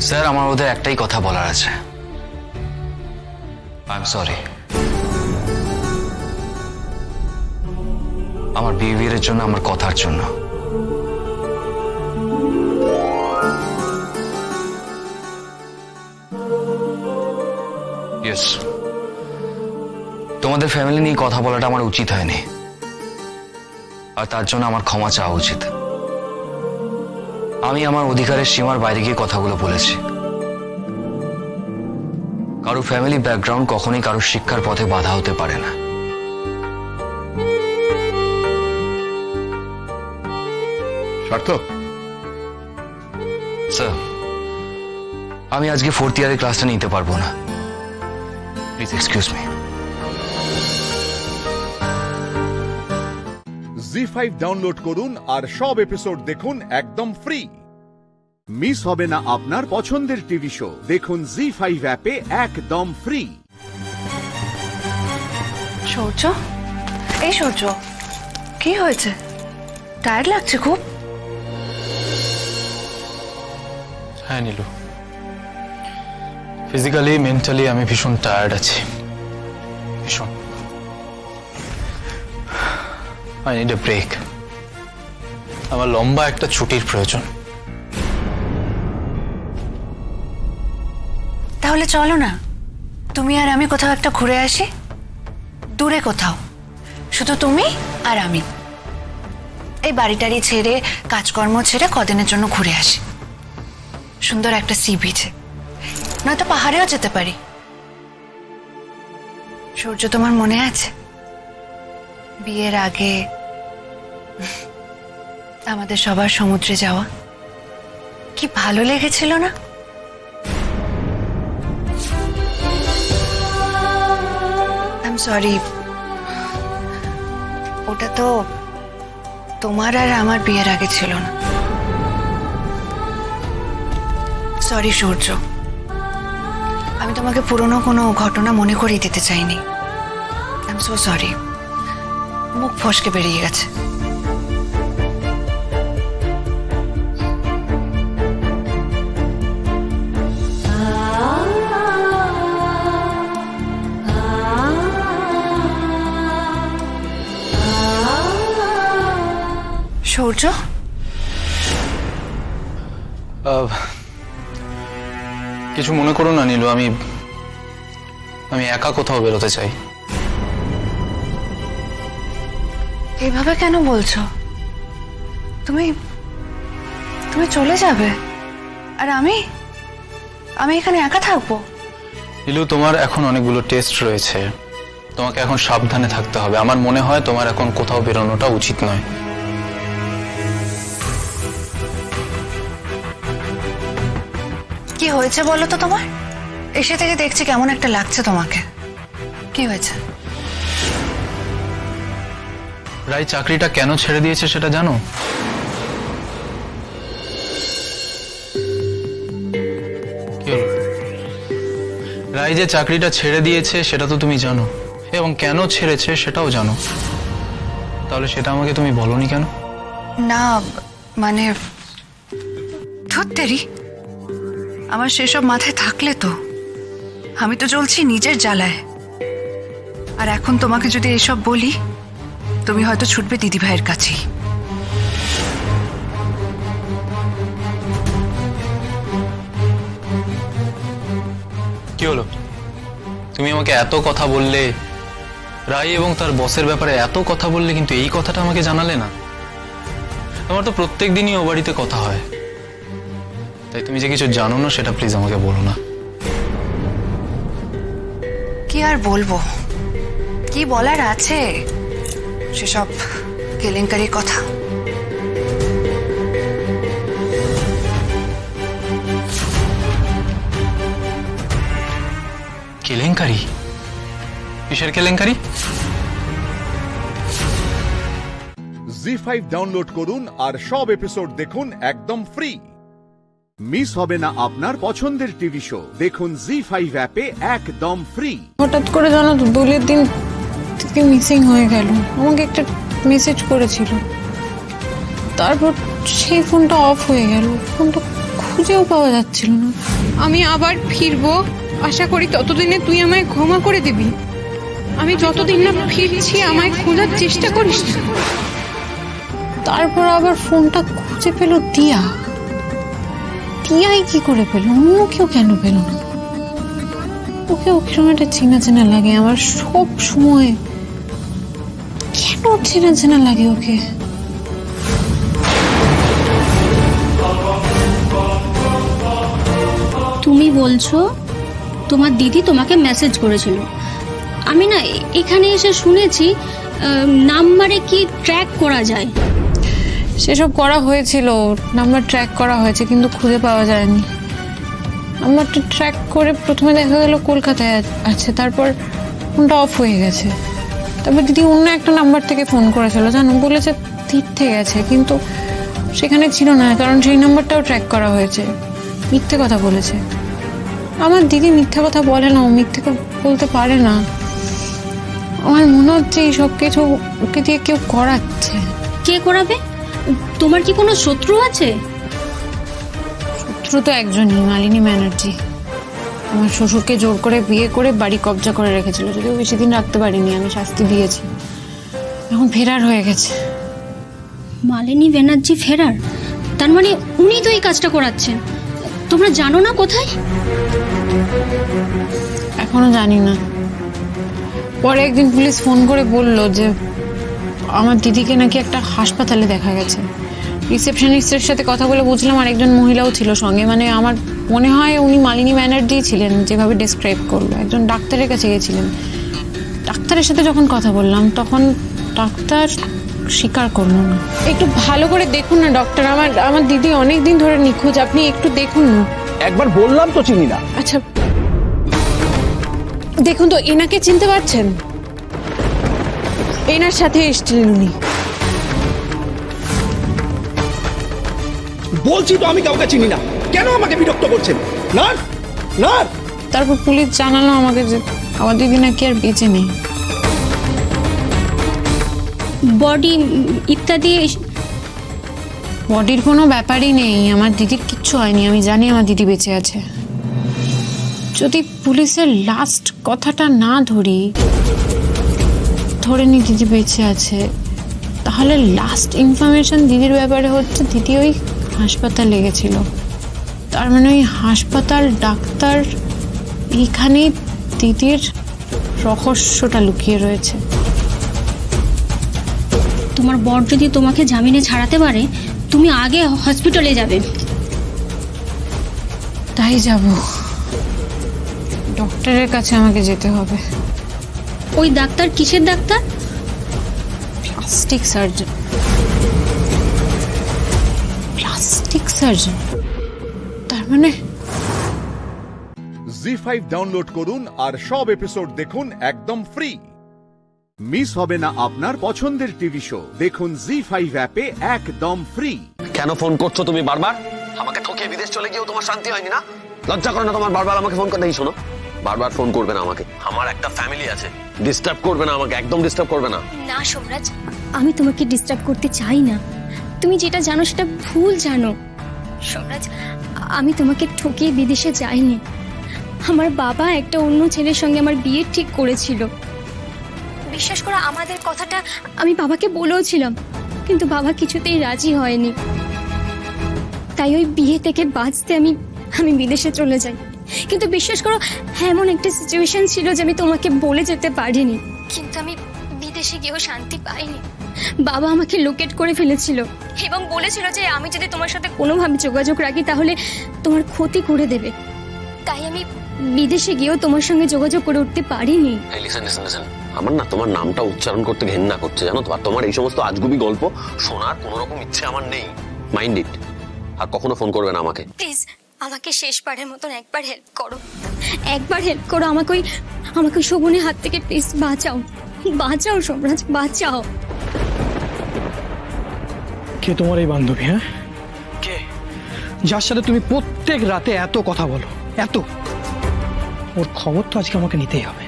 স্যার, আমার ওদের একটাই কথা বলার আছে। I am sorry. আমার বিহেভিয়ারের জন্য, আমার কথার জন্য। ইয়েস, তোমাদের ফ্যামিলি নিয়ে কথা বলাটা আমার উচিত হয়নি, আর তার জন্য আমার ক্ষমা চাওয়া উচিত। আমি আমার অধিকারের সীমার বাইরে গিয়ে কথাগুলো বলেছি। কারো ফ্যামিলি ব্যাকগ্রাউন্ড কখনোই কারো শিক্ষার পথে বাধা হতে পারে না। সার্থক, স্যার, আমি আজকে 4th ইয়ারের ক্লাসটা নিতে পারবো না, please excuse me. ZEE5 download করুন আর সব এপিসোড দেখুন একদম ফ্রি। মিস হবে না আপনার পছন্দের টিভি শো। দেখুন জি5 অ্যাপে একদম ফ্রি। সূর্য, এই সূর্য, কি হয়েছে? টায়ার্ড লাগছে খুব? হ্যাঁ নীলু, ফিজিক্যালি মেন্টালি আমি ভীষণ টায়ার্ড আছি, ভীষণ। I need a break. আমার লম্বা একটা ছুটির প্রয়োজন। তাহলে চলো না, তুমি আর আমি কোথাও একটা ঘুরে আসি, দূরে কোথাও, শুধু তুমি আর আমি। এই বাড়িটারি ছেড়ে, কাজকর্ম ছেড়ে কদিনের জন্য ঘুরে আসি, সুন্দর একটা সি বিচে, নয়তো পাহাড়েও যেতে পারি। সূর্য, তোমার মনে আছে বিয়ের আগে আমাদের সবার সমুদ্রে যাওয়া? কি ভালো লেগেছিল না? আই এম সরি, ওটা তো তোমার আর আমার বিয়ের আগে ছিল না। সরি সূর্য, আমি তোমাকে পুরনো কোনো ঘটনা মনে করিয়ে দিতে চাইনি। আই এম সো সরি, মুখ ফসকে বেরিয়ে গেছে। সূর্য, কিছু মনে করো না নীলু, আমি একা কোথাও বেরোতে চাই। এইভাবে কেন বলছো? তুমি তুমি চলে যাবে আর আমি এখানে একা থাকবো? নীলু, তোমার এখন অনেকগুলো টেস্ট রয়েছে, তোমাকে এখন সাবধানে থাকতে হবে। আমার মনে হয় তোমার এখন কোথাও বেরোনোটা উচিত নয়। কি হয়েছে বলো তো তোমার? এসে থেকে দেখছি কেমন একটা লাগছে তোমাকে। কি হয়েছে? রাই চাকরিটা কেন ছেড়ে দিয়েছে সেটা জানো? কি হলো? রাই যে চাকরিটা ছেড়ে দিয়েছে সেটা তো তুমি জানো, এবং কেন ছেড়েছে সেটাও জানো, তাহলে সেটা আমাকে তুমি বলোনি কেন? না মানে ধুত্তেরি, আমার সেসব মাথায় থাকলে তো আমি তো জ্বলছি নিজের জ্বালায়। আর এখন তোমাকে যদি এসব বলি, তুমি হয়তো ছুটবে দিদি ভাইয়ের কাছেই। কি হলো? তুমি আমাকে এত কথা বললে, রাই এবং তার বসের ব্যাপারে এত কথা বললে, কিন্তু এই কথাটা আমাকে জানালে না। তোমার তো প্রত্যেক দিনই ও বাড়িতে কথা হয়, তাই তুমি যে কিছু জানো না সেটা প্লিজ আমাকে বলো না। কি আর বলবো, কি বলার আছে সেসব কেলেঙ্কারির কথা। কেলেঙ্কারি? কিসের কেলেঙ্কারি? জি5 ডাউনলোড করুন আর সব এপিসোড দেখুন একদম ফ্রি। মিস হবে না আপনার পছন্দের টিভি শো, দেখুন জি5 অ্যাপে একদম ফ্রি। হঠাৎ করে জানো তো দোলের দিন থেকে মিসিং হয়ে গেল। আমাকে একটা মেসেজ করেছিল, তারপর সেই ফোনটা অফ হয়ে গেল, ফোনটা খুঁজেও পাওয়া যাচ্ছিল না। আমি আবার ফিরবো, আশা করি ততদিনে তুই আমায় ক্ষমা করে দিবি। আমি যতদিন না ফিরছি আমায় খোঁজার চেষ্টা করিস। তারপর আবার ফোনটা খুঁজে পেল দিয়া। টিয়াই কি করে পেল, অন্য কেউ কেন পেল না? ওকে কিরকম একটা চেনা চেনা লাগে আমার সব সময়। কেন চেনা চেনা লাগে ওকে? তুমি বলছো তোমার দিদি তোমাকে মেসেজ করেছিল? আমি না এখানে এসে শুনেছি নাম্বারে কি ট্র্যাক করা যায়। সেসব করা হয়েছিল, নাম্বার ট্র্যাক করা হয়েছে, কিন্তু খুঁজে পাওয়া যায়নি। নাম্বারটা ট্র্যাক করে প্রথমে দেখা গেল কলকাতায় আছে, তারপর ফোনটা অফ হয়ে গেছে। তারপর দিদি অন্য একটা নাম্বার থেকে ফোন করেছিল, জানো, বলেছে তীর্থে গেছে, কিন্তু সেখানে ছিল না, কারণ সেই নাম্বারটাও ট্র্যাক করা হয়েছে। মিথ্যে কথা বলেছে। আমার দিদি মিথ্যে কথা বলে না, ও মিথ্যে বলতে পারে না। আমার মনে হচ্ছে এই সব কিছু ওকে দিয়ে কেউ করাচ্ছে। কে করাবে? তোমার কি কোনো শত্রু আছে? শত্রু তো একজনই, মালিনী ব্যানার্জি। আমার শ্বশুরকে জোর করে বিয়ে করে বাড়ি কবজা করে রেখেছিল, যদিও বেশি দিন রাখতে পারিনি, আমি শাস্তি দিয়েছি। এখন ফেরার হয়ে গেছে। মালিনী ব্যানার্জি ফেরার? তার মানে উনি তো এই কাজটা করাচ্ছেন। তোমরা জানো না কোথায়? এখনো জানি না। পরে একদিন পুলিশ ফোন করে বলল যে আমার দিদিকে নাকি একটা হাসপাতালে দেখা গেছে। রিসেপশনিস্টের সাথে কথা বলে বুঝলাম আর একজন মহিলাও ছিল সঙ্গে, মানে আমার মনে হয় উনি মালিনী ব্যানার্জি ছিলেন যেভাবে ডেসক্রাইব করলো। একজন ডাক্তারের কাছে গেছিলেন। ডাক্তারের সাথে যখন কথা বললাম তখন ডাক্তার স্বীকার করলো না। একটু ভালো করে দেখুন না ডক্টর, আমার দিদি অনেক দিন ধরে নিখোঁজ, আপনি একটু দেখুন না। একবার বললাম তো চিনি না। আচ্ছা দেখুন তো, এনাকে চিনতে পারছেন? এনার সাথে এসেছিলেন উনি। বলছি তো আমি কাউকে চিনি না, কেন আমাকে বিরক্ত করছেন? না না। তারপর পুলিশ জানালো আমাকে যে আমার দিদি নাকি আর বেঁচে নেই। বডি ইত্যাদি বডির কোনো ব্যাপারই নেই, আমার দিদির কিচ্ছু হয়নি। আমি জানি আমার দিদি বেঁচে আছে। যদি পুলিশের লাস্ট কথাটা না ধরে নি দিদি বেঁচে আছে, তাহলে লাস্ট ইনফরমেশন দিদির ব্যাপারে হচ্ছে দিদি ওই হাসপাতালে গেছিল। তার মানে ওই হাসপাতাল, ডাক্তার, এইখানে দিদির রহস্যটা লুকিয়ে রয়েছে। তোমার বর যদি তোমাকে জামিনে ছাড়াতে পারে, তুমি আগে হসপিটালে যাবে। তাই যাব, ডক্টরের কাছে আমাকে যেতে হবে। ওই ডাক্তার কিসের doctor? Plastic surgeon. Plastic surgeon তার মানে জি5 ডাউনলোড করুন আর সব এপিসোড দেখুন একদম ফ্রি। মিস হবে না আপনার পছন্দের টিভি শো। দেখুন জি5 অ্যাপে একদম ফ্রি। কেন ফোন করছো তুমি বারবার? আমাকে ঠকিয়ে বিদেশ চলে গিয়েও তোমার শান্তি হয়নি না? লজ্জা করে না তোমার বারবার আমাকে ফোন করতে? শোনো, বারবার ফোন করবে না আমাকে, আমার একটা ফ্যামিলি আছে। ডিস্টার্ব করবে না আমাকে, একদম ডিস্টার্ব করবে না। না সোমরাজ, আমি তোমাকে ডিস্টার্ব করতে চাই না। তুমি যেটা জানো সেটা ভুল জানো। সোমরাজ, আমি তোমাকে ঠকিয়ে বিদেশে যাইনি। আমার বাবা একটা অন্য ছেলের সঙ্গে আমার বিয়ে ঠিক করেছিল। বিশ্বাস করো, আমাদের কথাটা আমি বাবাকে বলেওছিলাম, কিন্তু বাবা কিছুতেই রাজি হয়নি। তাই ওই বিয়ে থেকে বাঁচতে আমি বিদেশে চলে যাই। কিন্তু বিশ্বাস করো, এমন একটা সিচুয়েশন ছিল যে আমি তোমাকে বলে যেতে পারিনি। কিন্তু আমি বিদেশে গিয়েও শান্তি পাইনি। বাবা আমাকে লোকেট করে ফেলেছিল এবং বলেছিল যে আমি যদি তোমার সাথে কোনোভাবে যোগাযোগ রাখি তাহলে তোমার ক্ষতি করে দেবে। তাই আমি বিদেশে গিয়েও তোমার সঙ্গে যোগাযোগ করে উঠতে পারিনি। আমার না তোমার নামটা উচ্চারণ করতে ঘেন্না করছে, জানো তো। আর তোমার এই সমস্ত আজগুবি গল্প শোনার কোনো রকম ইচ্ছে আমার নেই। Mind it. আর কখনো ফোন করবে না আমাকে। প্লিজ আমাকে শেষবারের মতন একবার হেল্প করো। একবার হেল্প করো আমাকে ওই শোভনের হাত থেকে প্লিজ বাঁচাও। বাঁচাও সোমরাজ, বাঁচাও। কে তোমার এই বান্ধবী? হ্যাঁ, কে? যার সাথে তুমি প্রত্যেক রাতে এত কথা বলো, এত? ওর খবর তো আজকে আমাকে নিতেই হবে।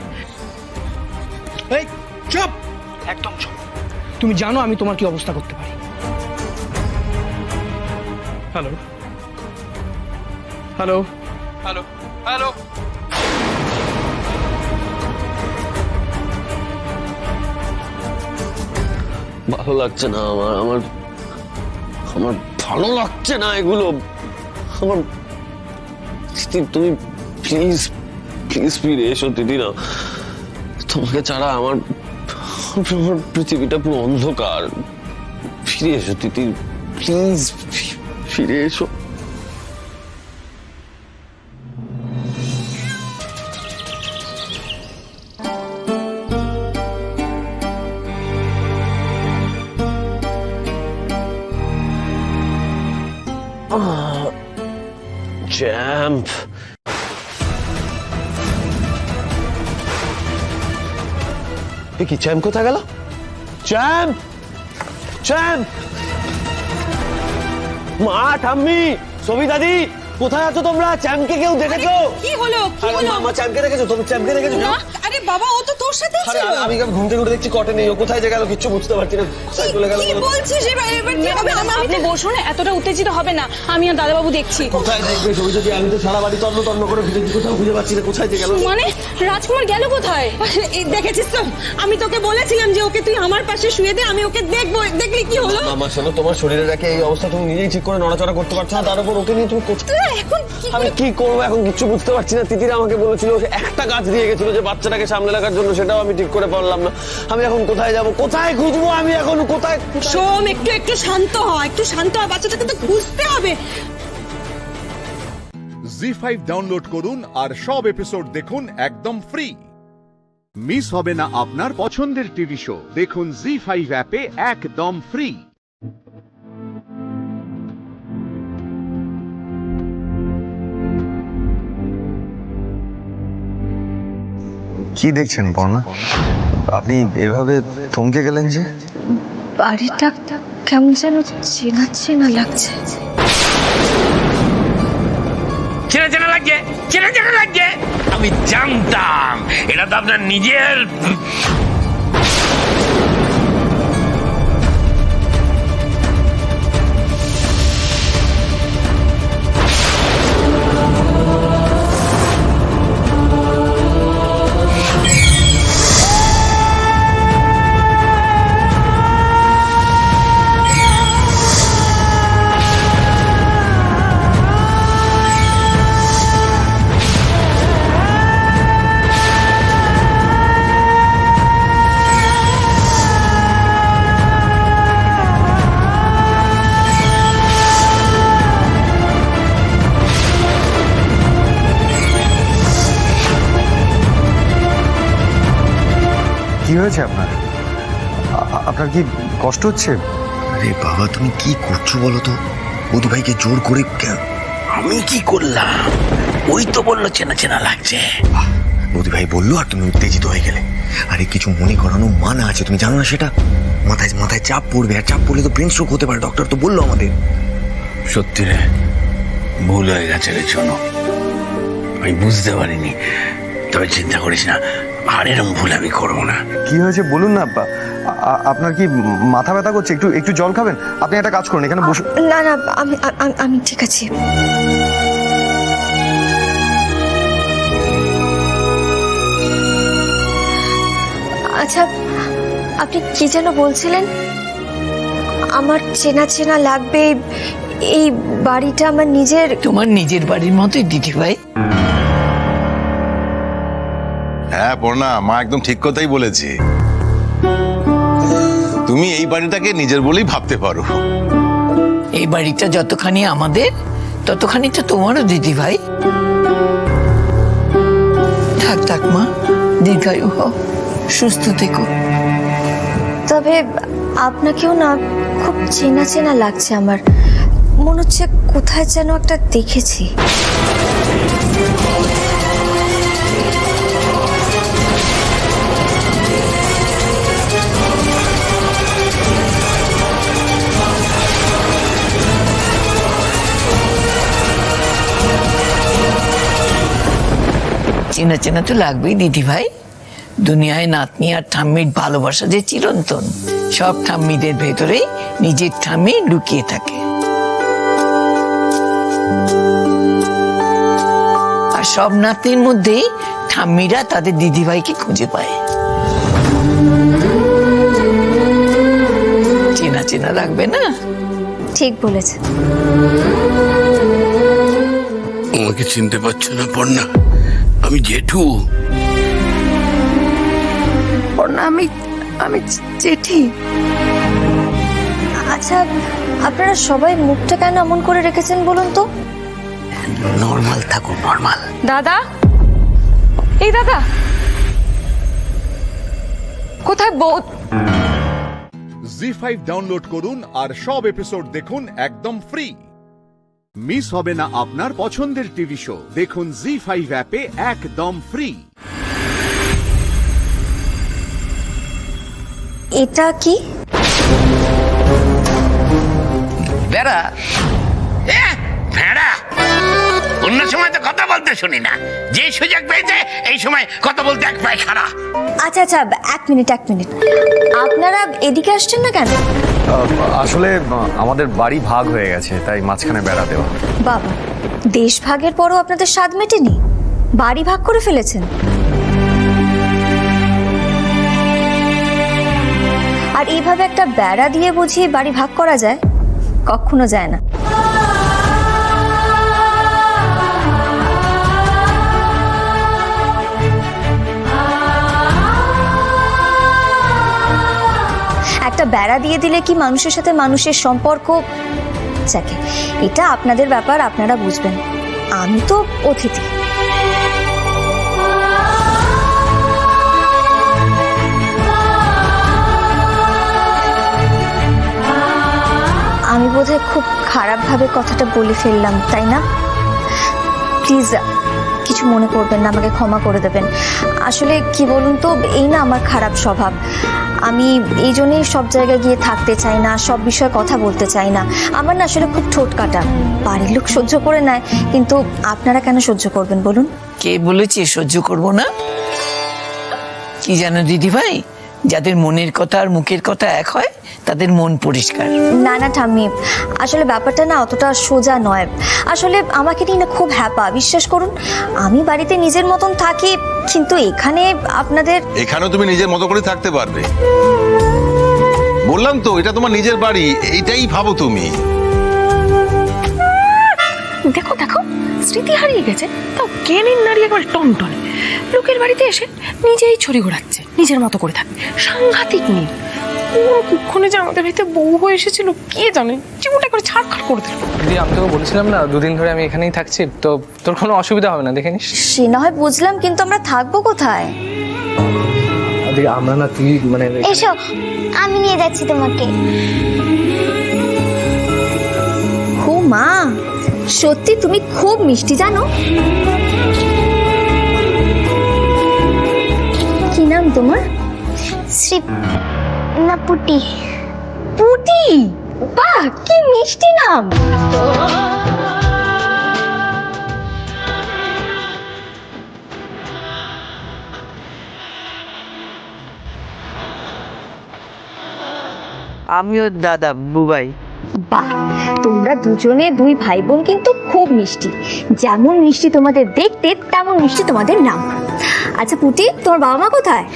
এই চুপ, একদম চুপ। তুমি জানো আমি তোমার কি অবস্থা করতে পারি। Hello hello hello hello. ভালো লাগছে না আমার ভালো লাগছে না এগুলো আমার। তুমি প্লিজ প্লিজ ফিরে এসো দিদি। না, তোমাকে ছাড়া আমার পৃথিবীটা পুরো অন্ধকার। ফিরে এসো দিদি, প্লিজ ফিরে এসো। চ্যাম্প, কি চ্যাম্প কোথায় গেল? চ্যাম্প, চ্যাম্প, মা, ঠাম্মি, সবিতা দি, কোথায় আছো তোমরা? চ্যাম্পকে কেউ দেখেছো? কি হলো? কি হলো? আমার চ্যাম্পকে দেখেছো? তুমি চ্যাম্পকে দেখেছো? আরে বাবা ও তো তোর সাথেই আরে ছিল। আমি ঘুম থেকে উঠে দেখছি কটে নেই, ও কোথায় যে গেল কিচ্ছু বুঝতে পারছি না, কোথায় চলে গেল। কি বলছিস এবার কি হবে? আপনি বসুন, এতটা উত্তেজিত হবে না, আমি আর দাদাবাবু দেখছি। কোথায় দেখবে ছবি যদি, আমি তো সারা বাড়ি তন্ন তন্ন করে খুঁজেছি, কোথাও খুঁজে পাচ্ছি না, কোথায় যে গেল। মানে রাজকুমার গেল কোথায়? এই দেখেছিস তো, আমি তোকে বলেছিলাম যে ওকে তুই আমার পাশে শুয়ে দে, আমি ওকে দেখবো, দেখলি কি হলো? মামা শোনো, তোমার শরীরের একে এই অবস্থা, তুমি নিজেই ঠিক করে নড়াচড়া করতে পারছো না, তার উপর ওকে নিয়ে তুমি এখন আমি কি করবো এখন কিচ্ছু বুঝতে পারছি না। তিতিরা আমাকে বলেছিল সে একটা গাছ দিয়ে গেছিল যে বাচ্চাটাকে সামনে রাখার জন্য, সেটাও আমি ঠিক করে পারলাম না। আমি এখন কোথায় যাব, কোথায় খুঁজবো, আমি এখন কোথায়? সোম একটু শান্ত হ, একটু শান্ত হ, বাচ্চাটাকে তো খুঁজতে হবে। জি5 ডাউনলোড করুন আর সব এপিসোড দেখুন একদম ফ্রি। মিস হবে না আপনার পছন্দের টিভি শো, দেখুন জি5 অ্যাপে একদম ফ্রি। কি দেখছেন বর্ণা? আপনি এভাবে থমকে গেলেন যে? বাড়িটা কেমন যেন চেনা চেনা লাগছে। চেনা চেনা লাগছে, চেনা চেনা লাগছে। আমি জানতাম এটা তো আপনার নিজের। কি হয়েছে আপনার? আপনার কি কষ্ট হচ্ছে? আরে বাবা তুমি কি করছো বলো তো? বধু ভাইকে জোর করে আমি কি করলাম? ওই তো বললো চেনা চেনা লাগছে। বধু ভাই বললো আর তুমি উত্তেজিত হয়ে গেলে। আরে কিছু মনে করানো মানা আছে, তুমি জানো না সেটা? মাথায় মাথায় চাপ পড়বে, আর চাপ পড়লে তো ব্রেন স্ট্রোক হতে পারে, ডক্টর তো বললো আমাদের। সত্যি রে, ভুল হয়ে গেছে রে শোনো, আমি বুঝতে পারিনি। তবে চিন্তা করিস না, আর এরকম ভুল আমি করবো না। কি হয়েছে বলুন না। আপনার কি মাথা ব্যথা করছে? একটু একটু জল খাবেন? আপনি একটা কাজ করুন, এখানে বসুন। না না, আমি ঠিক আছি। আচ্ছা, আপনি কি যেন বলছিলেন? আমার চেনা চেনা লাগবে, এই বাড়িটা আমার নিজের। তোমার নিজের বাড়ির মতোই দিদি ভাই। হ্যাঁ পর্ণা, মা একদম ঠিক কথাই বলেছে। তুমি এই বাড়িটাকে নিজের বলেই ভাবতে পারো। এই বাড়িটা যতখানি আমাদের, ততখানি তো তোমারও দিদি ভাই। থাক থাক মা, দীর্ঘায়ু হও, সুস্থ থেকো। তবে আপনাকেও না খুব চেনা চেনা লাগছে আমার, মনে হচ্ছে কোথায় যেন একটা দেখেছি। চেনা চেনা তো লাগবেই দিদি ভাই। দুনিয়ায় নাতনি আর ঠাম্মির ভালোবাসা যে চিরন্তন, সব ঠাম্মিদের ভেতরেই নিজের ঠাম্মি লুকিয়ে থাকে। আর সব নাতনির মধ্যেই ঠাম্মিরা তাদের দিদিভাইকে খুঁজে পায়। চেনা চেনা লাগবে না? ঠিক বলেছে। আমাকে চিনতে পারছো না পর্ণা? আমি জেঠু। আমি জেঠি। আচ্ছা, আপনারা সবাই মুখটা কেন এমন করে রেখেছেন বলুন তো? নর্মাল থাকো, নর্মাল। দাদা, এই দাদা কোথায়? জি5 ডাউনলোড করুন আর সব এপিসোড দেখুন একদম ফ্রি। মিস হবে না আপনার পছন্দের টিভি শো, দেখুন জি5 অ্যাপে একদম ফ্রি। এটা কি? বেড়া? ভেড়া? অন্য সময় তো কথা বল। বলতে শুনি না, যে সুযোগ পেয়েছে এই সময় কথা বলতে এক পায়ে খাড়া। আচ্ছা আচ্ছা, এক মিনিট। আপনারা এদিকে আসছেন না কেন? আসলে আমাদের বাড়ি ভাগ হয়ে গেছে, তাই মাঝখানে বেড়া দেওয়া। বাবা, দেশ ভাগের পরও আপনাদের স্বাদ মেটেনি, বাড়ি ভাগ করে ফেলেছেন। আর এইভাবে একটা বেড়া দিয়ে বুঝিয়ে বাড়ি ভাগ করা যায়? কখনো যায় না। একটা বেড়া দিয়ে দিলে কি মানুষের সাথে মানুষের সম্পর্ক যাকে, এটা আপনাদের ব্যাপার, আপনারা বুঝবেন। আমি তো অতিথি। আমি বোধহয় খুব খারাপভাবে কথাটা বলে ফেললাম, তাই না? প্লিজ কিছু মনে করবেন না, আমাকে ক্ষমা করে দেবেন। আসলে কি বলুন তো, এই না আমার খারাপ স্বভাব। আমি এই জন্যই সব জায়গায় গিয়ে থাকতে চাই না, সব বিষয়ে কথা বলতে চাই না। আমার না আসলে খুব ঠোঁট কাটা, বাড়ির লোক সহ্য করে নেয়, কিন্তু আপনারা কেন সহ্য করবেন বলুন? কে বলেছে সহ্য করব না? কি জানো দিদি ভাই, যাদের মনের কথা আর মুখের কথা এক হয় তাদের মন পরিষ্কার। না না ঠাম্মি, আসলে ব্যাপারটা না অতটা সোজা নয়। আসলে আমাকে নিয়ে না খুব হ্যাপা, বিশ্বাস করুন। আমি বাড়িতে নিজের মতন থাকি, কিন্তু এখানে আপনাদের, এখানেও তুমি নিজের মতো করে থাকতে পারবে। বললাম তো, এটা তোমার নিজের বাড়ি, এইটাই ভাবো তুমি। দেখো দেখো, স্মৃতি হারিয়ে গেছে, তাও জ্ঞানের নারী একবার টনটনে। লোকের বাড়িতে এসে নিজেই ছড়ি ঘোরাচ্ছে, নিজের মতো করে থাকবে, সাংঘাতিক নেই। কুক্ষণে যে আমাদের বাড়িতে বউ হয়ে এসেছিল, কে জানে, জীবনটা করে ছাড়খাড় করে দিল। দিদি, আমি তোকে বলেছিলাম না 2 দিন ধরে আমি এখানেই থাকছি, তো তোর কোনো অসুবিধা হবে না, দেখে নিস। সে না হয় বুঝলাম, কিন্তু আমরা থাকবো কোথায়? আমরা না, তুই মানে এসো, আমি নিয়ে যাচ্ছি তোমাকে। ও মা, সত্যি তুমি খুব মিষ্টি জানো। কি নাম তোমার? শ্রী না পুটি। পুটি? বাহ, কি মিষ্টি নাম। আমিও দাদা বুবাই। বাহ, তোমরা দুজনে দুই ভাই বোন কিন্তু খুব মিষ্টি। যেমন মিষ্টি তোমাদের দেখতে, তেমন মিষ্টি তোমাদের নাম। আচ্ছা পুটি, তোমার বাবা মা কোথায়?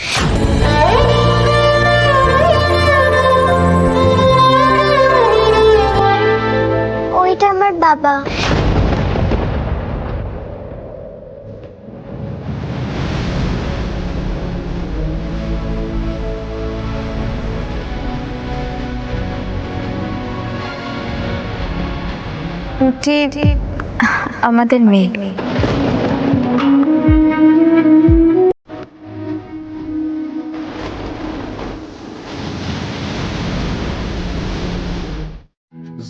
ওইটা আমার বাবা। পুটি আমাদের মেয়ে।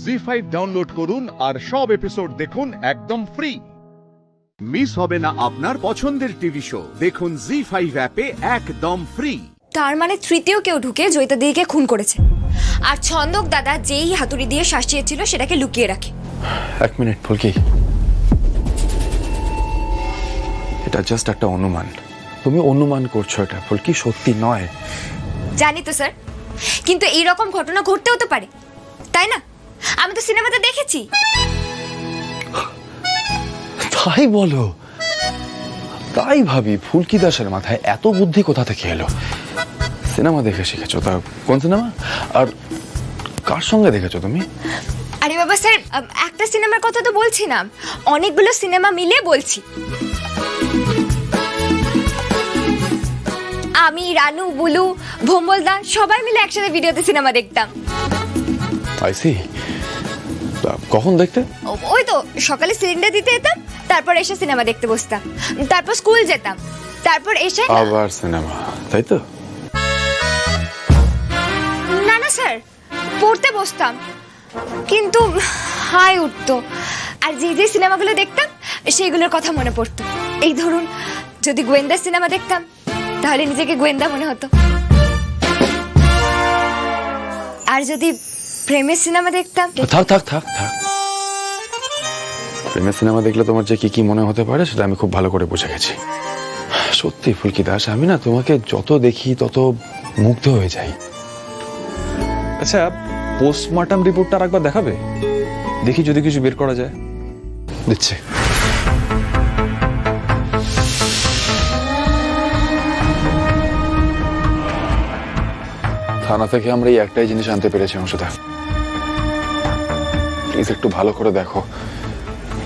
জি5 ডাউনলোড করুন আর সব এপিসোড দেখুন একদম ফ্রি। মিস হবে না আপনার পছন্দের টিভি শো, দেখুন জি5 অ্যাপে একদম ফ্রি। তার মানে তৃতীয় কেউ ঢুকে জয়িতা দিদিকে খুন করেছে, আর ছন্দক দাদা যেই হাতুড়ি দিয়ে শাসিয়েছিল সেটাকে লুকিয়ে রাখে। 1 মিনিট ফুলকি, এটা জাস্ট একটা অনুমান। তুমি অনুমান করছো, এটা ফুলকি সত্যি নয়। জানি তো স্যার, কিন্তু এইরকম ঘটনা ঘটতেও তো পারে, তাই না? আমি তো সিনেমাতে দেখেছি। তাই বলো? তাই ভাবি ফুলকি দাসের মাথায় এত বুদ্ধি কোথা থেকে এলো? সিনেমা দেখে শিখেছো? তা কোন সিনেমা আর কার সঙ্গে দেখেছো তুমি? আরে বাবা স্যার, একটা সিনেমার কথা তো বলছি না, অনেকগুলো সিনেমা মিলে বলছি। আমি, রানু, বুলু, ভোম্বলদা সবাই মিলে একসাথে ভিডিওতে সিনেমা দেখতাম। I see. কখন দেখতে? ওই তো সকালে সিলিন্ডার দিতে যেতাম, তারপর এসে সিনেমা দেখতে বসতাম, তারপর স্কুল যেতাম, তারপর এসে আবার সিনেমা, তাই তো? না না স্যার, পড়তে বসতাম, কিন্তু হাই উঠতো, আর যে যে সিনেমাগুলো দেখতাম সেইগুলোর কথা মনে পড়তো। এই ধরুন, যদি গোয়েন্দা সিনেমা দেখতাম তাহলে নিজেকে গোয়েন্দা মনে হতো, আর যদি প্রেমের সিনেমা দেখতাম। থাক থাক থাক থাক, প্রেমের সিনেমা দেখলে তোমার যে কি কি মনে হতে পারে সেটা আমি খুব ভালো করে বুঝে গেছি। সত্যি ফুলকি দাস, আমি না তোমাকে যত দেখি তত মুগ্ধ হয়ে যাই। আচ্ছা, পোস্টমর্টম রিপোর্টটা আরেকবার দেখাবে? দেখি যদি কিছু বের করা যায়। দিচ্ছে। থানা থেকে আমরা এই একটাই জিনিস আনতে পেরেছি অংশটা। প্লিজ একটু ভালো করে দেখো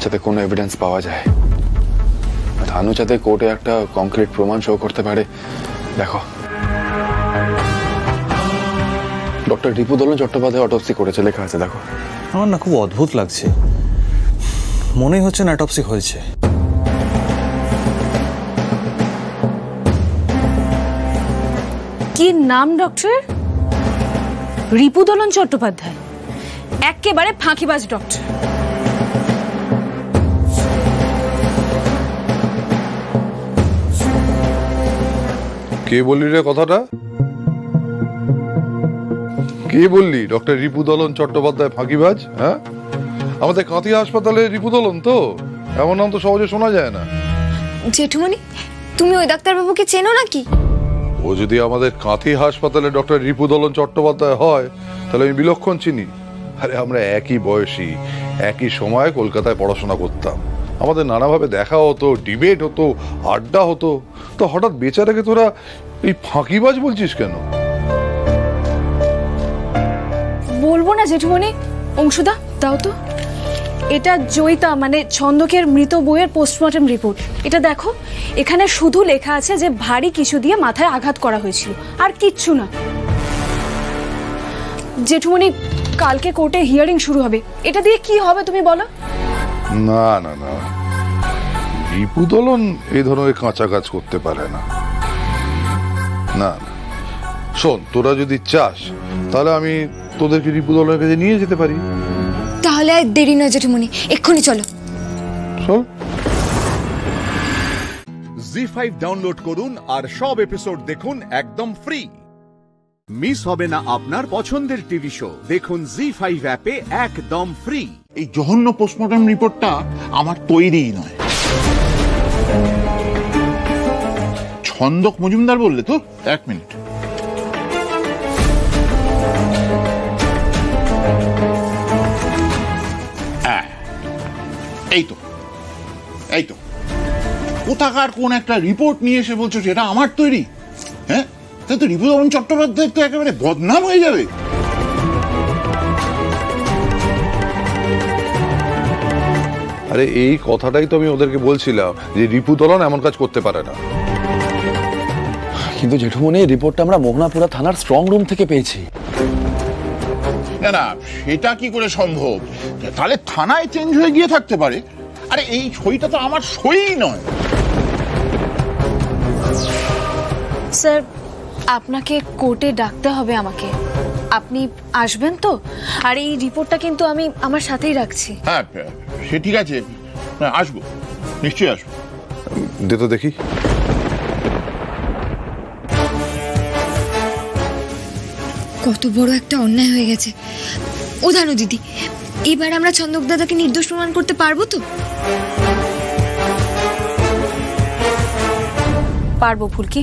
যাতে কোনো এভিডেন্স পাওয়া যায়। থানু যাতে কোর্টে একটা কংক্রিট প্রমাণ শো করতে পারে। দেখো, ডক্টর রিপুদলন চট্টোপাধ্যায় অটোপসি করেছে, লেখা আছে দেখো। আমার না খুব অদ্ভুত লাগছে, মনেই হচ্ছে না অটোপসি হয়েছে। কি নাম ডক্টর? রিপুদলন চট্টোপাধ্যায়, একেবারে ফাঁকিবাজ ডক্টর। কে বললি রে কথাটা? কে বললি ডক্টর রিপুদলন চট্টোপাধ্যায় ফাঁকিবাজ? হ্যাঁ, আমাদের কাঁথি হাসপাতালে রিপুদলন তো, এমন নাম তো সহজে শোনা যায় না। জেঠুমনি, তুমি ওই ডাক্তারবাবুকে চেনো নাকি? ও যদি আমাদের কাঁথি হাসপাতালে ডক্টর রিপুদলন চট্টোপাধ্যায় হয় তাহলে আমি বিলক্ষণ চিনি। আরে আমরা একই বয়সী, একই সময় কলকাতায় পড়াশোনা করতাম, আমাদের নানাভাবে দেখা হতো, ডিবেট হতো, আড্ডা হতো। তো হঠাৎ বেচারাকে তোরা এই ফাঁকিবাজ বলছিস কেন? বলবো না জেঠুমনি। অংশুদা দাও তো, এটা জয়িতা মানে ছন্দকের মৃত বইয়ের পোস্টমর্টম রিপোর্ট। এটা দেখো, এখানে শুধু লেখা আছে যে ভারী কিছু দিয়ে মাথায় আঘাত করা হয়েছিল, আর কিচ্ছু না। জেঠুমনি, কালকে কোর্টে হিয়ারিং শুরু হবে, এটা দিয়ে কি হবে তুমি বলো? না না না, রিপুদলন এই ধরনের কাঁচা কাজ করতে পারে না। না না, শোন, তোরা যদি চাস তাহলে আমি তোদেরকে রিপুদলনের কাছে নিয়ে যেতে পারি। তাহলে আর দেরি নয় জেঠুমনি, এক্ষুনি চলো। চল। জি5 ডাউনলোড করুন আর সব এপিসোড দেখুন একদম ফ্রি। মিস হবে না আপনার পছন্দের টিভি শো, দেখুন জি5 অ্যাপে একদম ফ্রি। এই জঘন্য পোস্টমর্টম রিপোর্টটা আমার তৈরিই নয়। ছন্দক মজুমদার বললে তো? এক মিনিট। এই তো এই তো কোথাকার কোন একটা রিপোর্ট নিয়ে এসে বলছো যেটা আমার তৈরি? হ্যাঁ, তাই তো রিপুদলন চট্টোপাধ্যায় তো একেবারে বদনাম হয়ে যাবে। আরে এই কথাটাই তো আমি ওদেরকে বলছিলাম যে রিপুদলন এমন কাজ করতে পারে না। কিন্তু জেঠুমনি, এই রিপোর্টটা আমরা মোহনাপুরা থানার স্ট্রং রুম থেকে পেয়েছি। না না, সেটা কি করে সম্ভব? তাহলে থানায় চেঞ্জ হয়ে গিয়ে থাকতে পারে। আরে এই সইটা তো আমার সই নয়। স্যার, আপনাকে কোর্টে ডাকতে হবে আমাকে। আপনি আসবেন তো? আর এই রিপোর্টটা কিন্তু আমি আমার সাথেই রাখছি। হ্যাঁ, সে ঠিক আছে, আসবো, নিশ্চয়ই আসবো। দে তো দেখি। কত বড় একটা অন্যায় হয়ে গেছে। ও ধানু দিদি, এবার আমরা ছন্দক দাদাকে নির্দোষ প্রমাণ করতে পারবো তো? পারবো ফুলকি।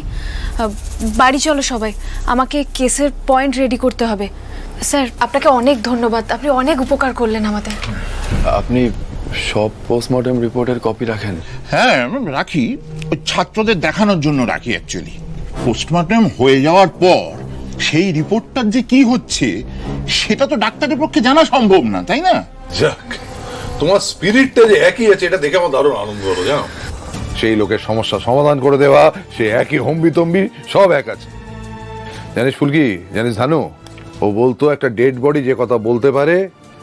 বাড়ি চলো সবাই, আমাকে কেসের পয়েন্ট রেডি করতে হবে। স্যার, আপনাকে অনেক ধন্যবাদ, আপনি অনেক উপকার করলেন আমাদের। আপনি সব পোস্টমর্টম রিপোর্টের কপি রাখেন? হ্যাঁ রাখি, ওই ছাত্রদের দেখানোর জন্য রাখি। অ্যাকচুয়ালি পোস্টমর্টম হয়ে যাওয়ার পর সেই রিপোর্টটার যে কি হচ্ছে সেটা তো ডাক্তারের পক্ষে জানা সম্ভব না, তাই না? যাক, তোমার স্পিরিটটা যে একই আছে এটা দেখে আমার দারুণ আনন্দ হলো। জানো, সেই লোকের সমস্যা সমাধান করে দেওয়া, সে একই হম্বিতম্বি সব এক আছে। জানিস ফুলকি, জানিস ধানু, ও বলতো একটা ডেড বডি যে কথা বলতে পারে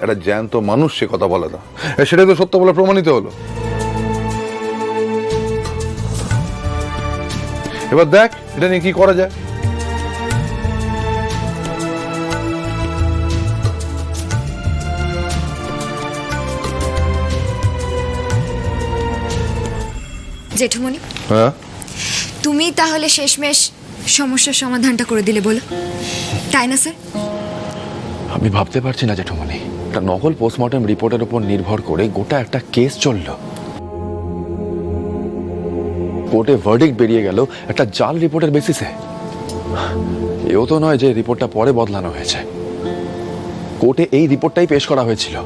একটা জ্যান্ত মানুষ সে কথা বলে না। সেটাই তো সত্য বলে প্রমাণিত হলো। এবার দেখ এটা নিয়ে কি করা যায়। জেঠুমনি, হ্যাঁ, তুমি তাহলে শেষমেশ সমস্যার সমাধানটা করে দিলে বলো, তাই না স্যার? আমি ভাবতে পারছি না জেঠুমনি, একটা নকল পোস্টমর্টম রিপোর্টের উপর নির্ভর করে গোটা একটা কেস চলল। কোর্টে ভার্ডিক্ট বেরিয়ে গেল একটা জাল রিপোর্টের বেসিসে। এও তো নয় যে রিপোর্টটা পরে বদলানো হয়েছে, কোর্টে এই রিপোর্টটাই পেশ করা হয়েছিল।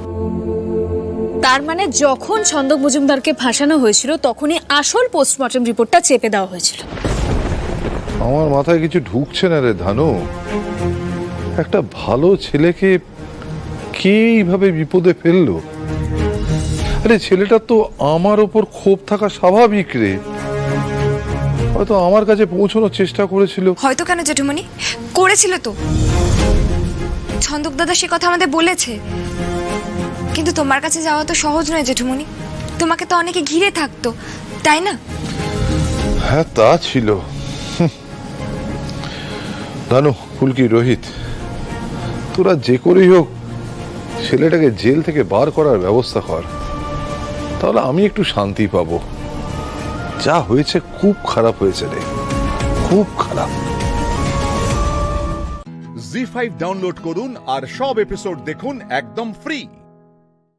তার মানে যখন ছন্দক মজুমদারকে ফাঁসানো হয়েছিল তখনই আসল পোস্টমর্টম রিপোর্টটা চেপে দেওয়া হয়েছিল। আমার মাথায় কিছু ঢুকছে না রে ধানু। একটা ভালো ছেলেকে কে এইভাবে বিপদে ফেললো? আরে ছেলেটা তো আমার ওপর ক্ষোভ থাকা স্বাভাবিক রে, হয়তো আমার কাছে পৌঁছানোর চেষ্টা করেছিল। হয়তো কেন জেঠুমণি, করেছিল তো। ছন্দক দাদা সে কথা আমাদের বলেছে। কিন্তু তোমার কাছে যাওয়া তো সহজ নয় জেঠুমণি, তোমাকে তো অনেকে ঘিরে থাকতো, তাই না? হ্যাঁ তা ছিল। ধানু, ফুলকি, রোহিত, তোরা যে করেই হোক ছেলেটাকে জেল থেকে বার করার ব্যবস্থা কর, তাহলে আমি একটু শান্তি পাবো। যা হয়েছে খুব খারাপ হয়েছে রে, খুব খারাপ। জি5 ডাউনলোড করুন আর সব এপিসোড দেখুন একদম ফ্রি।